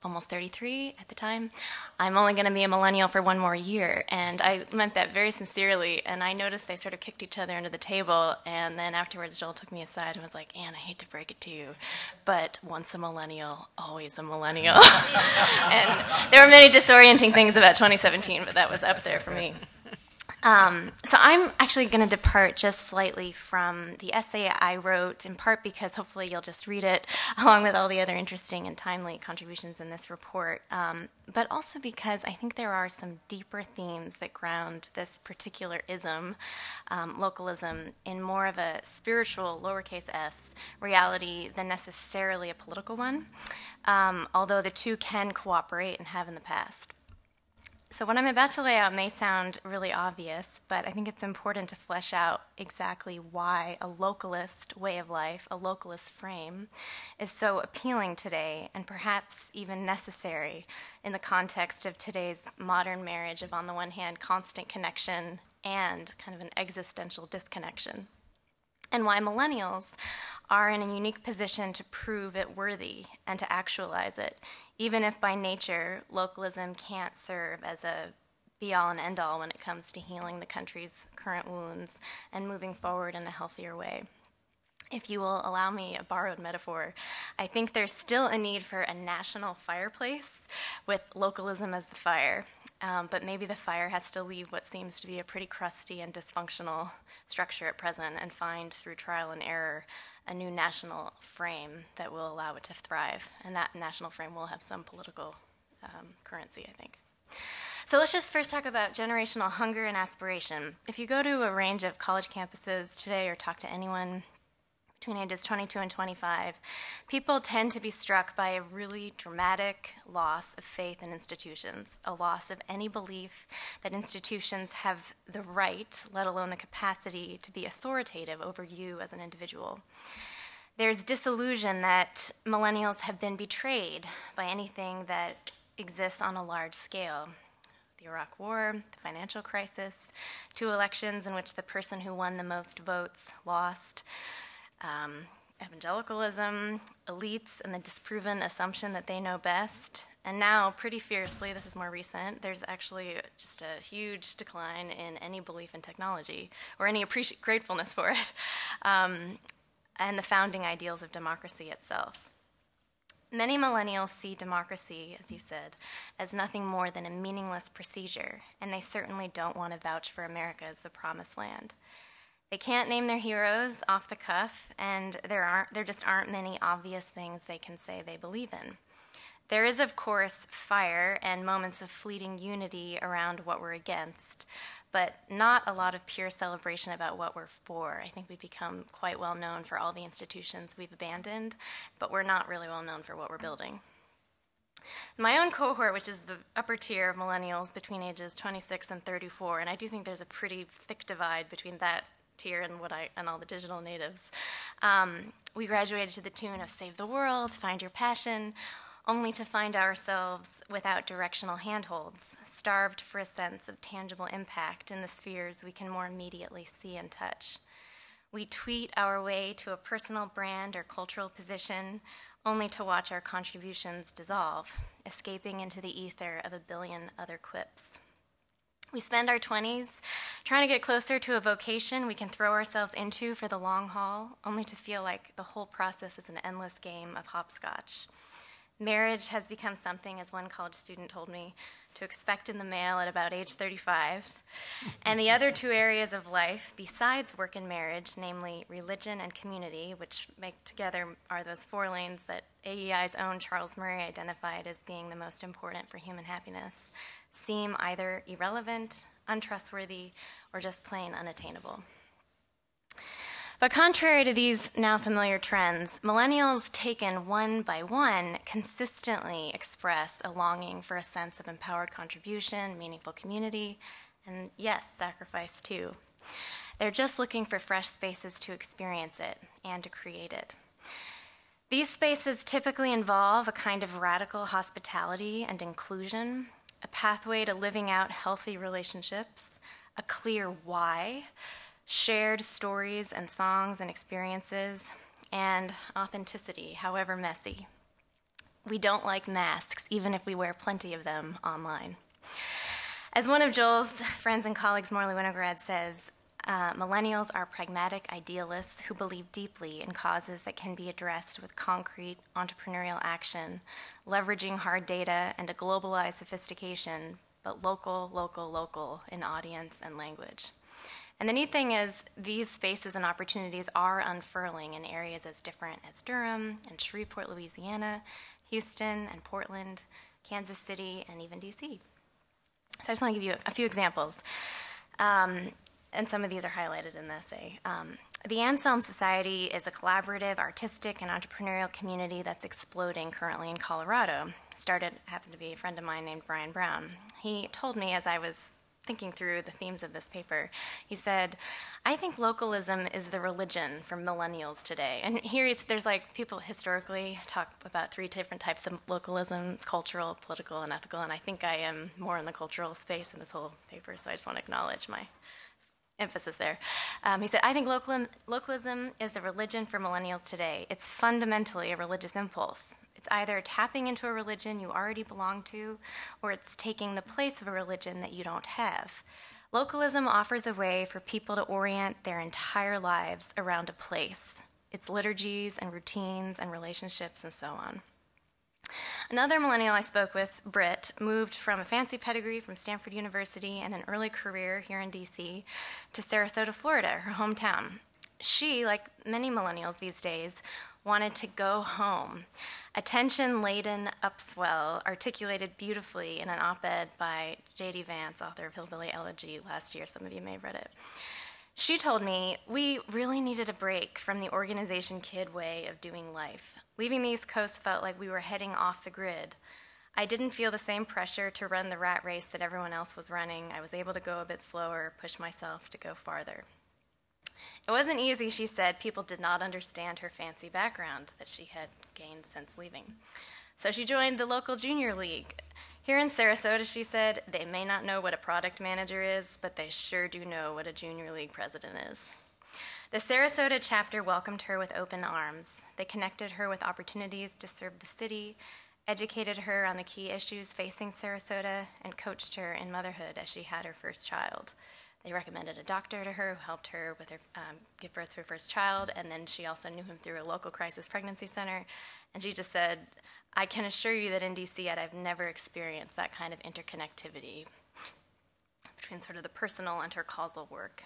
almost 33 at the time. I'm only going to be a millennial for one more year. And I meant that very sincerely. And I noticed they sort of kicked each other under the table. And then afterwards, Joel took me aside and was like, Ann, I hate to break it to you, but once a millennial, always a millennial. And there were many disorienting things about 2017, but that was up there for me. So I'm actually going to depart just slightly from the essay I wrote, in part because hopefully you'll just read it along with all the other interesting and timely contributions in this report, but also because I think there are some deeper themes that ground this particular ism, localism, in more of a spiritual, lowercase s, reality than necessarily a political one, although the two can cooperate and have in the past. So what I'm about to lay out may sound really obvious, but I think it's important to flesh out exactly why a localist way of life, a localist frame, is so appealing today and perhaps even necessary in the context of today's modern marriage of, on the one hand, constant connection and kind of an existential disconnection. And why millennials are in a unique position to prove it worthy and to actualize it, even if by nature localism can't serve as a be-all and end-all when it comes to healing the country's current wounds and moving forward in a healthier way. If you will allow me a borrowed metaphor, I think there's still a need for a national fireplace with localism as the fire. But maybe the fire has to leave what seems to be a pretty crusty and dysfunctional structure at present and find, through trial and error, a new national frame that will allow it to thrive. And that national frame will have some political currency, I think. So let's just first talk about generational hunger and aspiration. If you go to a range of college campuses today or talk to anyone between ages 22 and 25, people tend to be struck by a really dramatic loss of faith in institutions, a loss of any belief that institutions have the right, let alone the capacity, to be authoritative over you as an individual. There's disillusion that millennials have been betrayed by anything that exists on a large scale. The Iraq War, the financial crisis, 2 elections in which the person who won the most votes lost, evangelicalism, elites, and the disproven assumption that they know best. And now, pretty fiercely, this is more recent, there's actually just a huge decline in any belief in technology or any gratefulness for it, and the founding ideals of democracy itself. Many millennials see democracy, as you said, as nothing more than a meaningless procedure, and they certainly don't want to vouch for America as the promised land. They can't name their heroes off the cuff, and there just aren't many obvious things they can say they believe in. There is, of course, fire and moments of fleeting unity around what we're against, but not a lot of pure celebration about what we're for. I think we've become quite well known for all the institutions we've abandoned, but we're not really well known for what we're building. My own cohort, which is the upper tier of millennials between ages 26 and 34, and I do think there's a pretty thick divide between that tier and all the digital natives. We graduated to the tune of Save the World, Find Your Passion, only to find ourselves without directional handholds, starved for a sense of tangible impact in the spheres we can more immediately see and touch. We tweet our way to a personal brand or cultural position, only to watch our contributions dissolve, escaping into the ether of a billion other quips. We spend our 20s trying to get closer to a vocation we can throw ourselves into for the long haul, only to feel like the whole process is an endless game of hopscotch. Marriage has become something, as one college student told me, to expect in the mail at about age 35. And the other 2 areas of life, besides work and marriage, namely religion and community, which make together are those 4 lanes that AEI's own Charles Murray identified as being the most important for human happiness, seem either irrelevant, untrustworthy, or just plain unattainable. But contrary to these now familiar trends, millennials taken one by one consistently express a longing for a sense of empowered contribution, meaningful community, and yes, sacrifice too. They're just looking for fresh spaces to experience it and to create it. These spaces typically involve a kind of radical hospitality and inclusion, a pathway to living out healthy relationships, a clear why, shared stories and songs and experiences, and authenticity, however messy. We don't like masks, even if we wear plenty of them online. As one of Joel's friends and colleagues, Morley Winograd, says, millennials are pragmatic idealists who believe deeply in causes that can be addressed with concrete entrepreneurial action, leveraging hard data and a globalized sophistication, but local in audience and language. And the neat thing is, these spaces and opportunities are unfurling in areas as different as Durham and Shreveport, Louisiana, Houston and Portland, Kansas City, and even DC. So I just want to give you a few examples. And some of these are highlighted in the essay. The Anselm Society is a collaborative, artistic, and entrepreneurial community that's exploding currently in Colorado. Happened to be a friend of mine named Brian Brown. He told me as I was thinking through the themes of this paper, he said, I think localism is the religion for millennials today. And here there's like people historically talk about 3 different types of localism, cultural, political, and ethical, and I think I am more in the cultural space in this whole paper, so I just want to acknowledge my emphasis there. He said, I think localism is the religion for millennials today. It's fundamentally a religious impulse. It's either tapping into a religion you already belong to, or it's taking the place of a religion that you don't have. Localism offers a way for people to orient their entire lives around a place, its liturgies and routines and relationships and so on. Another millennial I spoke with, Britt, moved from a fancy pedigree from Stanford University and an early career here in DC to Sarasota, Florida, her hometown. She, like many millennials these days, wanted to go home. A tension-laden upswell articulated beautifully in an op-ed by J.D. Vance, author of Hillbilly Elegy, last year. Some of you may have read it. She told me we really needed a break from the organization kid way of doing life. Leaving the East Coast felt like we were heading off the grid. I didn't feel the same pressure to run the rat race that everyone else was running. I was able to go a bit slower, push myself to go farther. It wasn't easy, she said. People did not understand her fancy background that she had gained since leaving. So she joined the local junior league. Here in Sarasota, she said, they may not know what a product manager is, but they sure do know what a junior league president is. The Sarasota chapter welcomed her with open arms. They connected her with opportunities to serve the city, educated her on the key issues facing Sarasota, and coached her in motherhood as she had her first child. They recommended a doctor to her who helped her with her give birth to her first child, and then she also knew him through a local crisis pregnancy center. And she just said, I can assure you that in DC yet I've never experienced that kind of interconnectivity between sort of the personal and her causal work.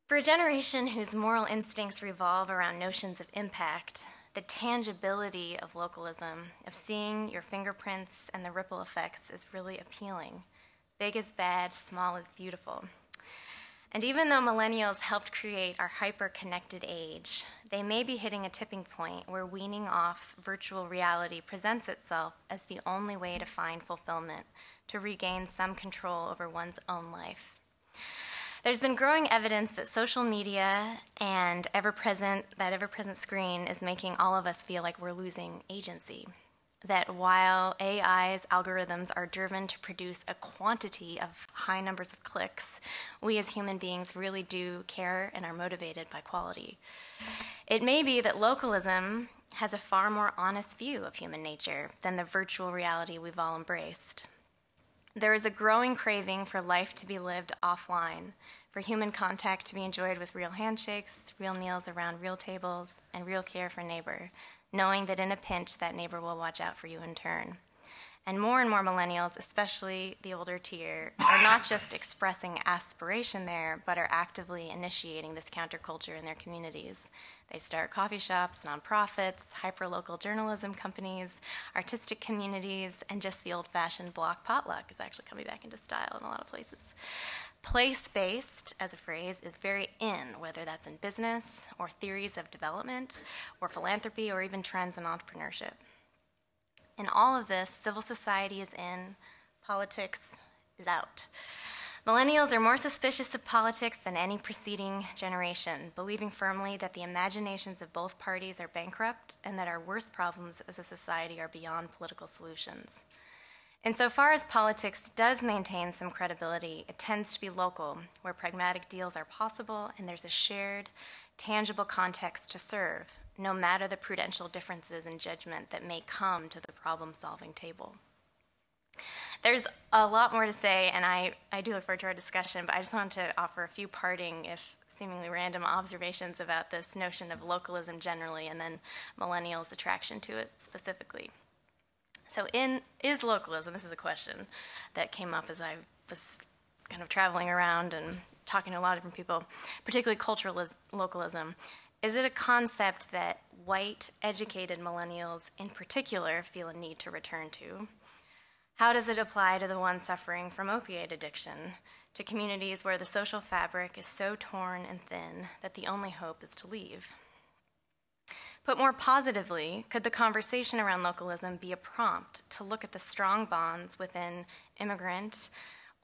For a generation whose moral instincts revolve around notions of impact, the tangibility of localism, of seeing your fingerprints and the ripple effects, is really appealing. Big is bad, small is beautiful. And even though millennials helped create our hyper-connected age, they may be hitting a tipping point where weaning off virtual reality presents itself as the only way to find fulfillment, to regain some control over one's own life. There's been growing evidence that social media and that ever-present screen is making all of us feel like we're losing agency. That while AI's algorithms are driven to produce a quantity of high numbers of clicks, we as human beings really do care and are motivated by quality. It may be that localism has a far more honest view of human nature than the virtual reality we've all embraced. There is a growing craving for life to be lived offline, for human contact to be enjoyed with real handshakes, real meals around real tables, and real care for neighbor, knowing that in a pinch that neighbor will watch out for you in turn. And more millennials, especially the older tier, are not just expressing aspiration there, but are actively initiating this counterculture in their communities. They start coffee shops, nonprofits, hyperlocal journalism companies, artistic communities, and just the old-fashioned block potluck is actually coming back into style in a lot of places. Place-based, as a phrase, is very in, whether that's in business or theories of development or philanthropy or even trends in entrepreneurship. In all of this, civil society is in, politics is out. Millennials are more suspicious of politics than any preceding generation, believing firmly that the imaginations of both parties are bankrupt and that our worst problems as a society are beyond political solutions. Insofar as politics does maintain some credibility, it tends to be local, where pragmatic deals are possible and there's a shared, tangible context to serve, no matter the prudential differences in judgment that may come to the problem-solving table. There's a lot more to say, and I do look forward to our discussion, but I just wanted to offer a few parting, if seemingly random, observations about this notion of localism generally and then millennials' attraction to it specifically. So is localism, this is a question that came up as I was kind of traveling around and talking to a lot of different people, particularly cultural localism. Is it a concept that white, educated millennials in particular feel a need to return to? How does it apply to the ones suffering from opioid addiction, to communities where the social fabric is so torn and thin that the only hope is to leave? Put more positively, could the conversation around localism be a prompt to look at the strong bonds within immigrant,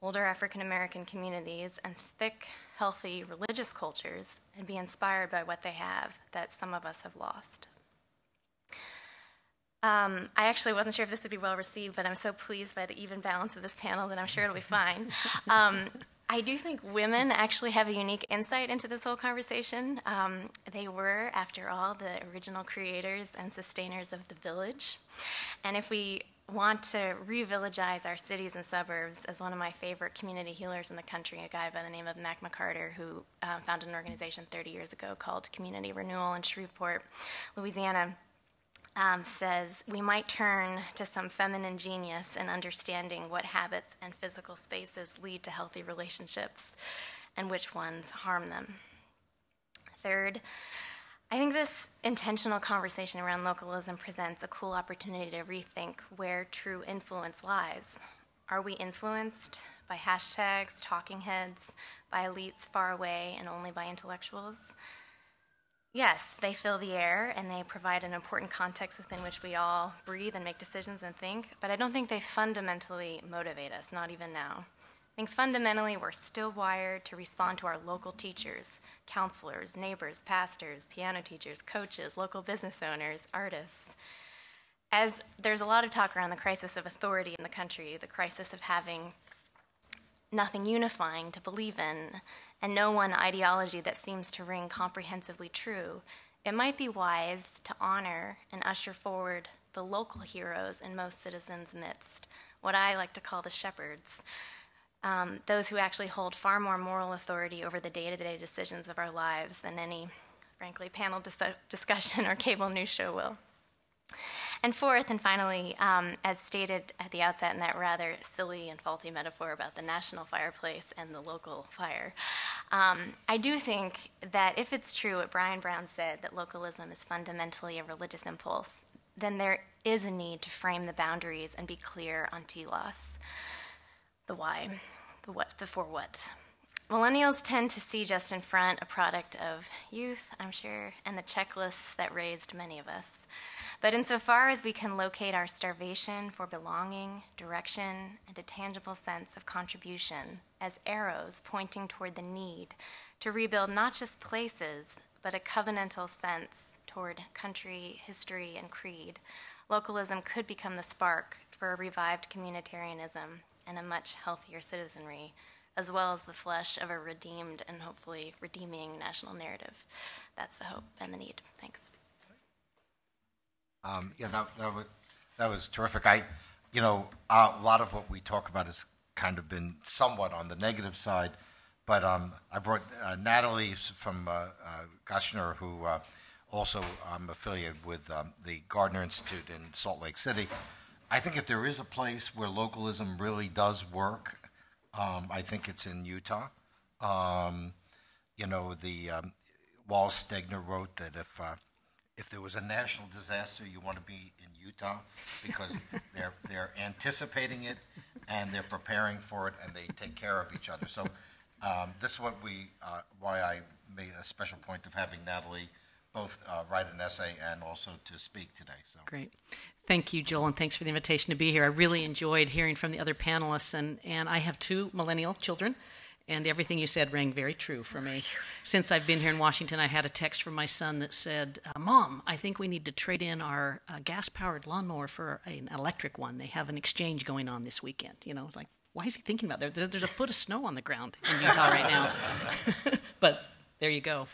older African American communities and thick, healthy religious cultures and be inspired by what they have that some of us have lost? I actually wasn't sure if this would be well received, but I'm so pleased by the even balance of this panel that I'm sure it'll be fine. I do think women actually have a unique insight into this whole conversation. They were, after all, the original creators and sustainers of the village. And if we want to re-villagize our cities and suburbs, as one of my favorite community healers in the country, a guy by the name of Mac McCarter, who founded an organization 30 years ago called Community Renewal in Shreveport, Louisiana, says we might turn to some feminine genius in understanding what habits and physical spaces lead to healthy relationships and which ones harm them. Third, I think this intentional conversation around localism presents a cool opportunity to rethink where true influence lies. Are we influenced by hashtags, talking heads, by elites far away and only by intellectuals? Yes, they fill the air and they provide an important context within which we all breathe and make decisions and think, but I don't think they fundamentally motivate us, not even now. I think fundamentally we're still wired to respond to our local teachers, counselors, neighbors, pastors, piano teachers, coaches, local business owners, artists. As there's a lot of talk around the crisis of authority in the country, the crisis of having nothing unifying to believe in, and no one ideology that seems to ring comprehensively true, it might be wise to honor and usher forward the local heroes in most citizens' midst, what I like to call the shepherds, those who actually hold far more moral authority over the day-to-day decisions of our lives than any, frankly, panel discussion or cable news show will. And fourth, and finally, as stated at the outset in that rather silly and faulty metaphor about the national fireplace and the local fire, I do think that if it's true what Brian Brown said, that localism is fundamentally a religious impulse, then there is a need to frame the boundaries and be clear on telos. The why, the what, the for what. Millennials tend to see just in front a product of youth, I'm sure, and the checklists that raised many of us. But insofar as we can locate our starvation for belonging, direction, and a tangible sense of contribution as arrows pointing toward the need to rebuild not just places, but a covenantal sense toward country, history, and creed, localism could become the spark for a revived communitarianism and a much healthier citizenry, as well as the flesh of a redeemed and hopefully redeeming national narrative. That's the hope and the need. Thanks. Yeah, that was terrific. A lot of what we talk about has kind of been somewhat on the negative side, but I brought Natalie from Kushner, who also I'm affiliated with the Gardner Institute in Salt Lake City. I think if there is a place where localism really does work, I think it's in Utah. Wallace Stegner wrote that if there was a national disaster, you want to be in Utah because they're anticipating it and they're preparing for it and they take care of each other. So this is why I made a special point of having Natalie both write an essay and also to speak today. So. Great. Thank you, Joel, and thanks for the invitation to be here. I really enjoyed hearing from the other panelists, and I have 2 millennial children, and everything you said rang very true for me. Since I've been here in Washington, I had a text from my son that said, Mom, I think we need to trade in our gas-powered lawnmower for an electric one. They have an exchange going on this weekend. Like, why is he thinking about that? There's a foot of snow on the ground in Utah right now. But there you go.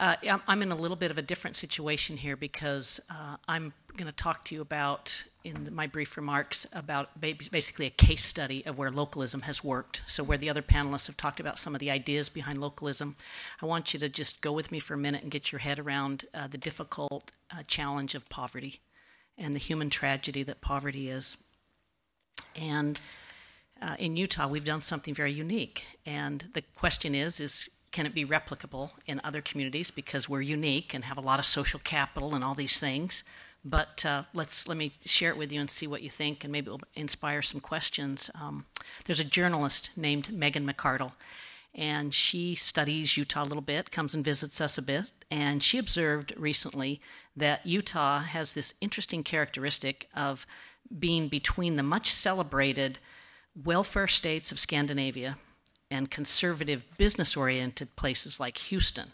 I'm in a little bit of a different situation here because I'm going to talk to you about, in my brief remarks, about basically a case study of where localism has worked. So where the other panelists have talked about some of the ideas behind localism, I want you to just go with me for a minute and get your head around the difficult challenge of poverty and the human tragedy that poverty is. And in Utah, we've done something very unique. And the question is can it be replicable in other communities because we're unique and have a lot of social capital and all these things? But let me share it with you and see what you think, and maybe it'll inspire some questions. There's a journalist named Megan McArdle, and she studies Utah a little bit, comes and visits us a bit, and she observed recently that Utah has this interesting characteristic of being between the much celebrated welfare states of Scandinavia and conservative business-oriented places like Houston.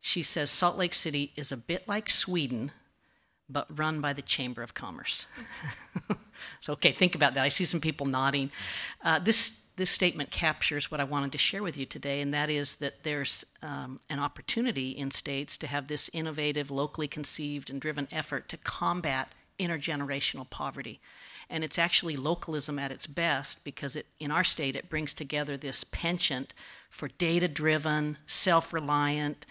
She says Salt Lake City is a bit like Sweden, but run by the Chamber of Commerce. So, okay, think about that. I see some people nodding. This statement captures what I wanted to share with you today, and that is that there's an opportunity in states to have this innovative, locally conceived and driven effort to combat intergenerational poverty. And it's actually localism at its best because in our state it brings together this penchant for data-driven, self-reliant,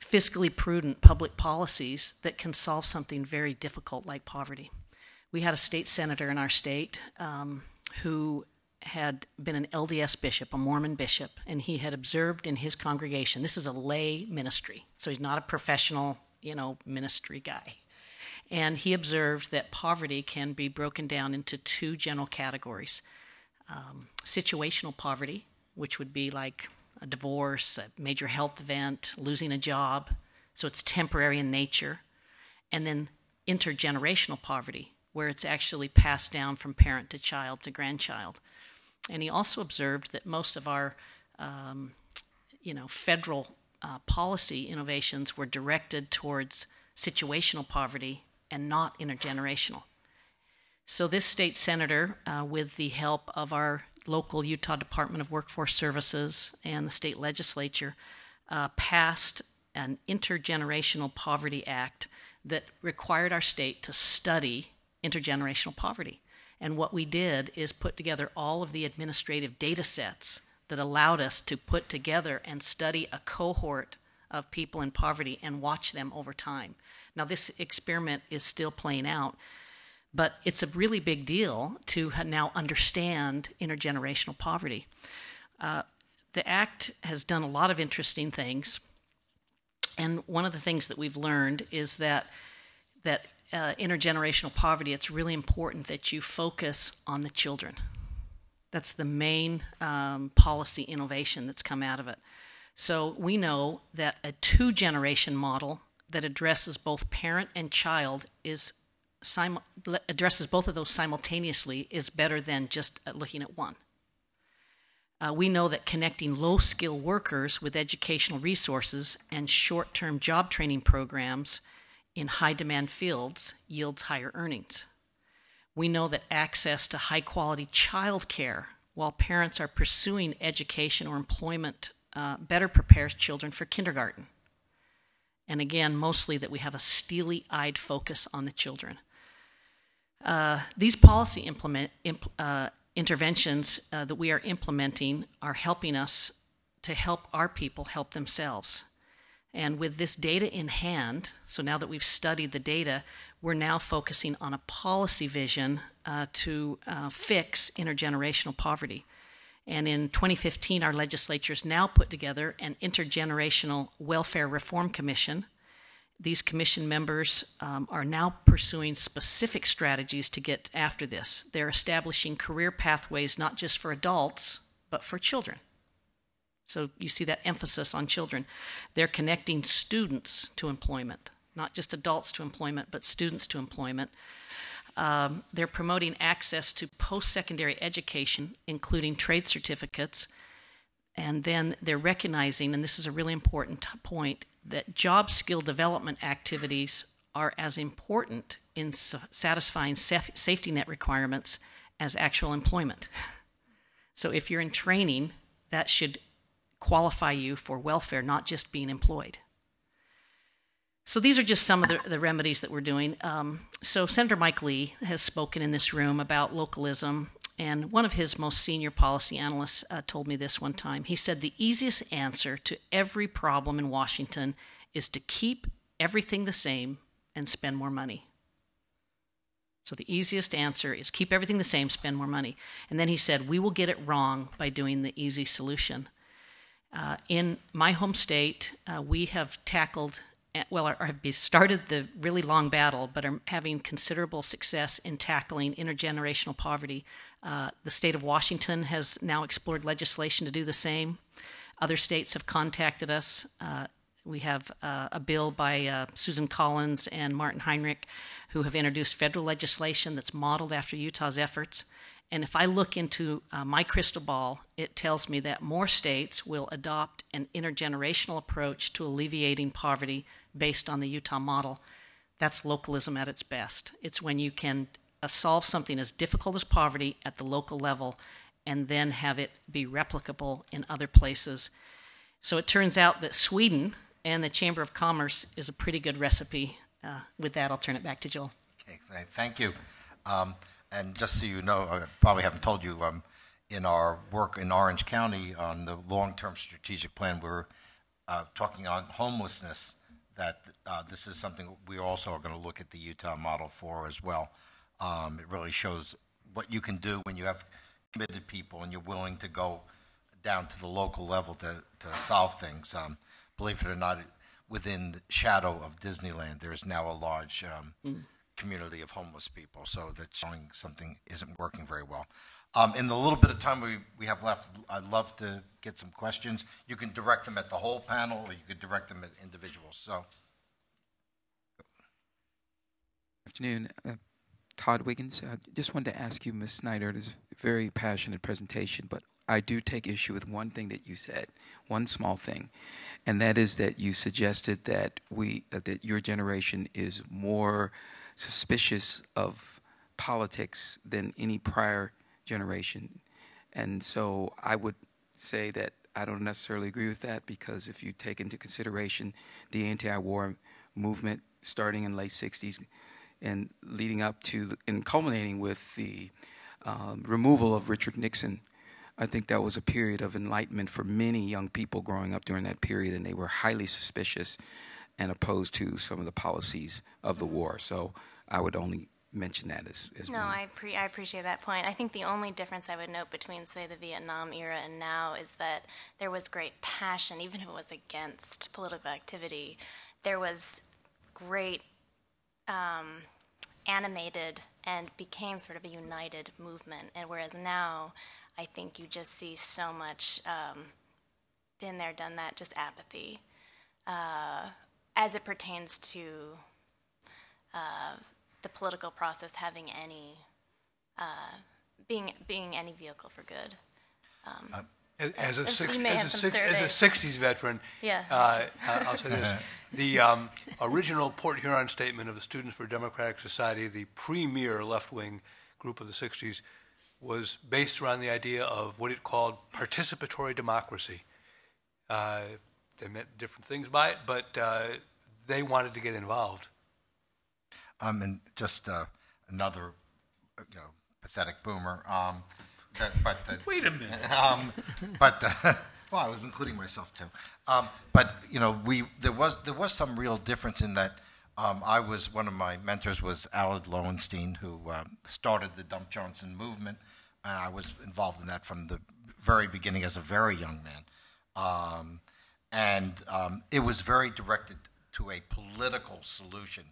fiscally prudent public policies that can solve something very difficult like poverty. We had a state senator in our state who had been an LDS bishop, a Mormon bishop, and he had observed in his congregation, this is a lay ministry, so he's not a professional, ministry guy. And he observed that poverty can be broken down into two general categories. Situational poverty, which would be like a divorce, a major health event, losing a job, so it's temporary in nature. And then intergenerational poverty, where it's actually passed down from parent to child to grandchild. And he also observed that most of our federal policy innovations were directed towards situational poverty and not intergenerational. So this state senator, with the help of our local Utah Department of Workforce Services and the state legislature, passed an Intergenerational Poverty Act that required our state to study intergenerational poverty. And what we did is put together all of the administrative data sets that allowed us to put together and study a cohort of people in poverty and watch them over time. Now, this experiment is still playing out, but it's a really big deal to now understand intergenerational poverty. The Act has done a lot of interesting things, and one of the things that we've learned is that intergenerational poverty, it's really important that you focus on the children. That's the main policy innovation that's come out of it. So we know that a two-generation model that addresses both parent and child addresses both of those simultaneously is better than just looking at one. We know that connecting low-skill workers with educational resources and short-term job training programs in high-demand fields yields higher earnings. We know that access to high-quality child care while parents are pursuing education or employment better prepares children for kindergarten. And again, mostly that we have a steely-eyed focus on the children. These policy interventions that we are implementing are helping us to help our people help themselves. And with this data in hand, so now that we've studied the data, we're now focusing on a policy vision to fix intergenerational poverty. And in 2015, our legislature's now put together an Intergenerational Welfare Reform Commission. These commission members are now pursuing specific strategies to get after this. They're establishing career pathways not just for adults, but for children. So you see that emphasis on children. They're connecting students to employment, not just adults to employment, but students to employment. They're promoting access to post-secondary education, including trade certificates. And then they're recognizing, and this is a really important point, that job skill development activities are as important in satisfying safety net requirements as actual employment. So if you're in training, that should qualify you for welfare, not just being employed. So these are just some of the remedies that we're doing. So Senator Mike Lee has spoken in this room about localism, and one of his most senior policy analysts told me this one time. He said the easiest answer to every problem in Washington is to keep everything the same and spend more money. So the easiest answer is keep everything the same, spend more money. And then he said, we will get it wrong by doing the easy solution. In my home state, we have tackled, or have started the really long battle, but are having considerable success in tackling intergenerational poverty. The state of Washington has now explored legislation to do the same. Other states have contacted us. We have a bill by Susan Collins and Martin Heinrich, who have introduced federal legislation that's modeled after Utah's efforts. And if I look into my crystal ball, it tells me that more states will adopt an intergenerational approach to alleviating poverty based on the Utah model. That's localism at its best. It's when you can solve something as difficult as poverty at the local level and then have it be replicable in other places. So it turns out that Sweden and the Chamber of Commerce is a pretty good recipe. With that, I'll turn it back to Joel. Okay, thank you. And just so you know, I probably haven't told you, in our work in Orange County on the long-term strategic plan, we're talking on homelessness, that this is something we also are going to look at the Utah model for as well. It really shows what you can do when you have committed people and you're willing to go down to the local level to solve things. Believe it or not, within the shadow of Disneyland, there is now a large community of homeless people. So that showing something isn't working very well. In the little bit of time we have left, I'd love to get some questions. You can direct them at the whole panel, or you could direct them at individuals. So. Afternoon. Todd Wiggins. I just wanted to ask you, Ms. Snyder, this is a very passionate presentation, but I do take issue with one thing that you said, one small thing, and that is that you suggested that that your generation is more suspicious of politics than any prior generation. And so I would say that I don't necessarily agree with that, because if you take into consideration the anti-war movement starting in late 60s and leading up to and culminating with the removal of Richard Nixon, I think that was a period of enlightenment for many young people growing up during that period, and they were highly suspicious and opposed to some of the policies of the war. So I would only mention that as No, one. I appreciate that point. I think the only difference I would note between, say, the Vietnam era and now is that there was great passion, even if it was against political activity. There was great animated and became sort of a united movement. And whereas now, I think you just see so much been there, done that, just apathy as it pertains to the political process having any being any vehicle for good. As a You may have some 60s veteran, Yeah. I'll say this. The original Port Huron Statement of the Students for Democratic Society, the premier left-wing group of the 60s, was based around the idea of what it called participatory democracy. They meant different things by it, but they wanted to get involved. And just another, pathetic boomer. Wait a minute. Well, I was including myself too. But there was some real difference in that. One of my mentors was Allard Lowenstein, who started the Dump Johnson movement, and I was involved in that from the very beginning as a very young man. It was very directed to a political solution.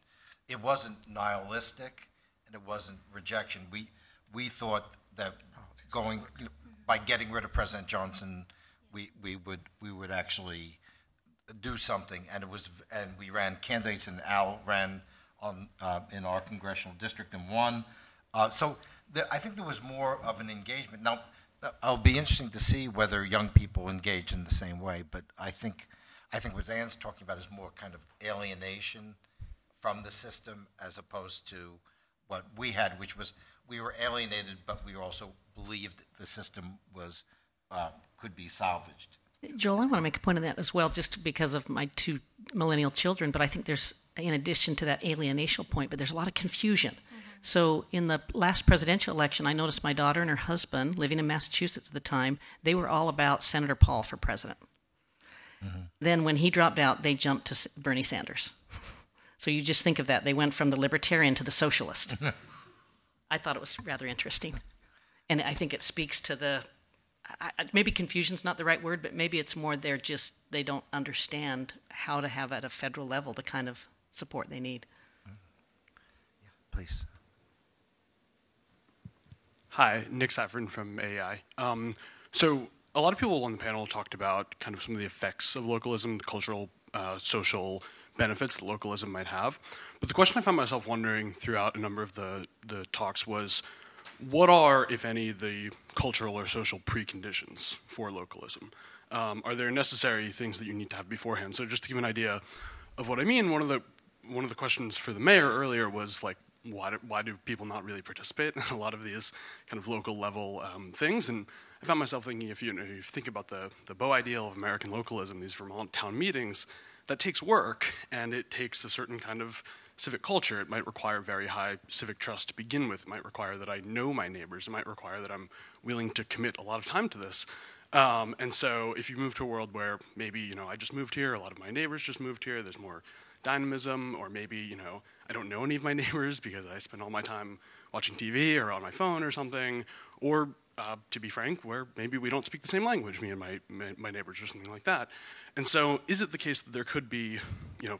It wasn't nihilistic, and it wasn't rejection. We thought that by getting rid of President Johnson, we would actually do something, and we ran candidates, and Al ran in our congressional district and won. So I think there was more of an engagement. Now, it'll be interesting to see whether young people engage in the same way, but I think what Anne's talking about is more kind of alienation from the system as opposed to what we had, which was we were alienated, but we also believed the system was could be salvaged. Joel, I want to make a point of that as well, just because of my two millennial children, but I think there's, in addition to that alienation point, but there's a lot of confusion. Mm-hmm. So in the last presidential election, I noticed my daughter and her husband, living in Massachusetts at the time, they were all about Senator Paul for president. Mm-hmm. Then when he dropped out, they jumped to Bernie Sanders. So you just think of that. They went from the libertarian to the socialist. I thought it was rather interesting. And I think it speaks to the, maybe confusion's not the right word, but maybe it's more they don't understand how to have at a federal level the kind of support they need. Yeah, please. Hi, Nick Saffron from AI. So a lot of people on the panel talked about kind of some of the effects of localism, the cultural, social benefits that localism might have. But the question I found myself wondering throughout a number of the talks was, what are, if any, the cultural or social preconditions for localism? Are there necessary things that you need to have beforehand? So just to give an idea of what I mean, one of the questions for the mayor earlier was like, why do people not really participate in a lot of these kind of local level things? And I found myself thinking, if you think about the beau ideal of American localism, these Vermont town meetings, that takes work, and it takes a certain kind of civic culture. It might require very high civic trust to begin with. It might require that I know my neighbors. It might require that I'm willing to commit a lot of time to this. And so if you move to a world where maybe, I just moved here, a lot of my neighbors just moved here, there's more dynamism, or maybe, I don't know any of my neighbors because I spend all my time watching TV or on my phone or something, or to be frank, where maybe we don't speak the same language, me and my neighbors or something like that. And so is it the case that there could be,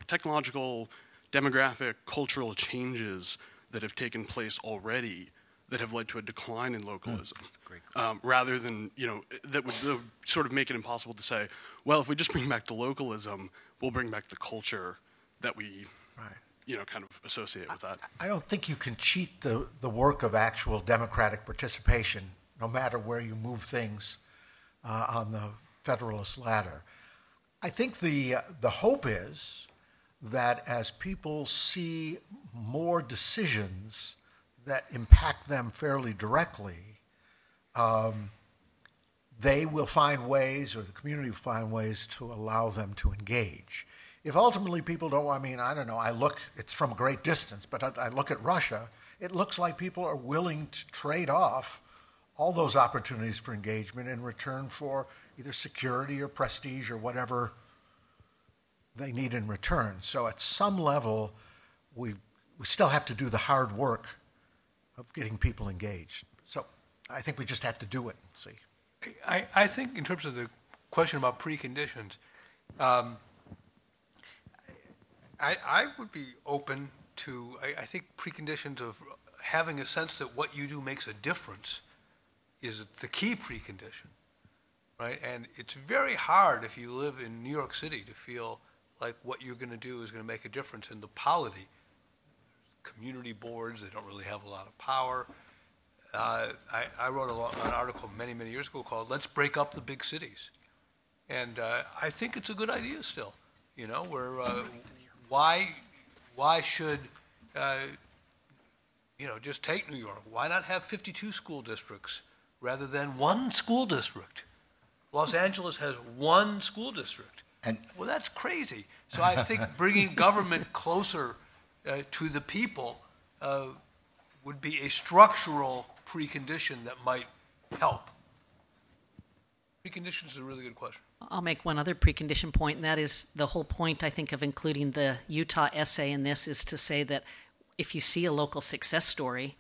technological, demographic, cultural changes that have taken place already that have led to a decline in localism, rather than, that would sort of make it impossible to say, well, if we just bring back the localism, we'll bring back the culture that we, kind of associate with that. I don't think you can cheat the work of actual democratic participation, no matter where you move things on the Federalist ladder. I think the hope is that as people see more decisions that impact them fairly directly, they will find ways, or the community will find ways to allow them to engage. If ultimately people don't, I don't know, it's from a great distance, but I look at Russia, it looks like people are willing to trade off all those opportunities for engagement in return for either security or prestige or whatever they need in return. So at some level, we still have to do the hard work of getting people engaged. So I think we just have to do it and see. I think in terms of the question about preconditions, I would be open to, I think preconditions of having a sense that what you do makes a difference is the key precondition, right? And it's very hard if you live in New York City to feel like what you're going to do is going to make a difference in the polity. Community boards, they don't really have a lot of power. I wrote an article many, many years ago called "Let's Break Up the Big Cities," and I think it's a good idea still. Where why should just take New York? Why not have 52 school districts rather than one school district? Los Angeles has one school district. Well, that's crazy. So I think bringing government closer to the people would be a structural precondition that might help. Preconditions is a really good question. I'll make one other precondition point, and that is the whole point, I think, of including the Utah essay in this is to say that if you see a local success story,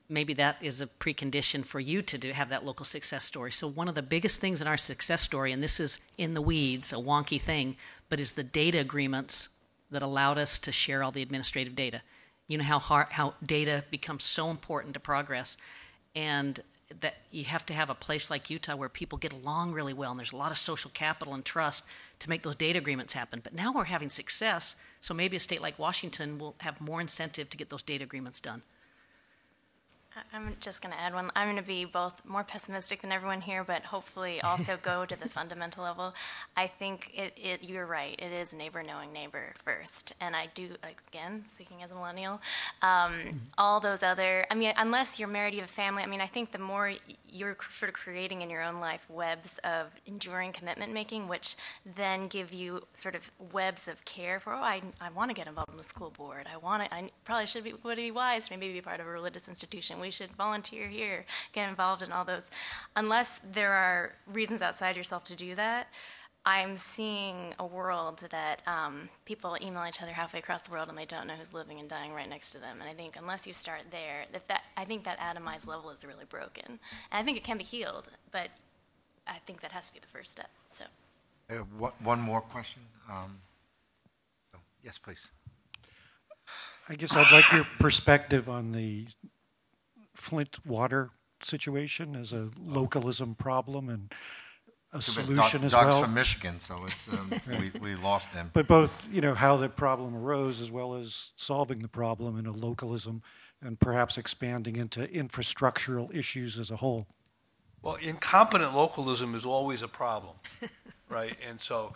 maybe that is a precondition for you to have that local success story. So one of the biggest things in our success story, and this is in the weeds, a wonky thing, but is the data agreements that allowed us to share all the administrative data. You know how data becomes so important to progress, and that you have to have a place like Utah where people get along really well, and there's a lot of social capital and trust to make those data agreements happen. But now we're having success, so maybe a state like Washington will have more incentive to get those data agreements done. I'm just going to add one. I'm going to be both more pessimistic than everyone here, but hopefully also go to the fundamental level. I think you're right. It is neighbor knowing neighbor first. And I do, again, speaking as a millennial, all those other, unless you're married, you have a family, I think the more you're sort of creating in your own life webs of enduring commitment making, which then give you sort of webs of care for, I want to get involved in the school board. I probably would be wise to maybe be part of a religious institution. We should volunteer here, get involved in all those. Unless there are reasons outside yourself to do that, I'm seeing a world that people email each other halfway across the world and they don't know who's living and dying right next to them. And I think unless you start there, I think that atomized level is really broken. And I think it can be healed, but I think that has to be the first step. So, one more question. Yes, please. I guess I'd like your perspective on the Flint water situation as a localism problem and a solution as well. Doug's from Michigan, so it's we lost him. But both, how the problem arose as well as solving the problem in a localism and perhaps expanding into infrastructural issues as a whole. Well, incompetent localism is always a problem, right? And so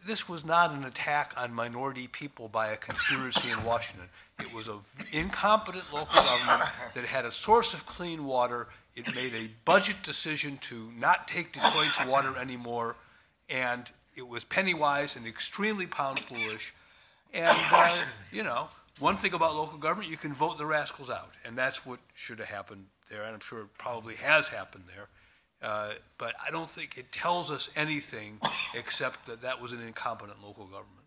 this was not an attack on minority people by a conspiracy in Washington. It was an incompetent local government that had a source of clean water. It made a budget decision to not take Detroit's water anymore, and it was penny-wise and extremely pound-foolish. And, one thing about local government, you can vote the rascals out, and that's what should have happened there, and I'm sure it probably has happened there. But I don't think it tells us anything except that that was an incompetent local government.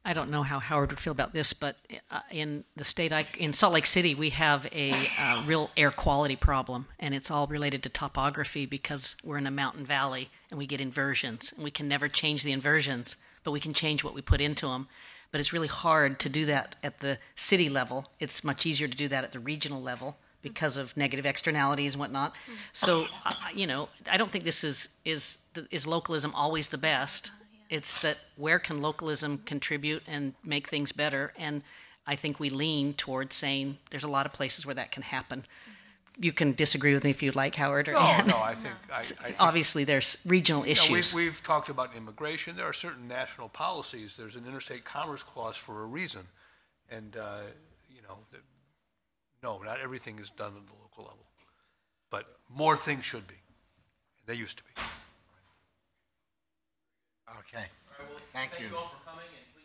I don't know how Howard would feel about this, but in the state, in Salt Lake City, we have a real air quality problem, and it's all related to topography because we're in a mountain valley and we get inversions, and we can never change the inversions, but we can change what we put into them. but it's really hard to do that at the city level. It's much easier to do that at the regional level because of negative externalities and whatnot. So, I don't think this is localism always the best. It's that where can localism contribute and make things better? And I think we lean towards saying there's a lot of places where that can happen. You can disagree with me if you'd like, Howard. Or Ann. No, I think Obviously, there's regional issues. We've talked about immigration. There are certain national policies. There's an interstate commerce clause for a reason, and no, not everything is done at the local level, but more things should be. They used to be. Okay. Thank you. Thank you all for coming, and please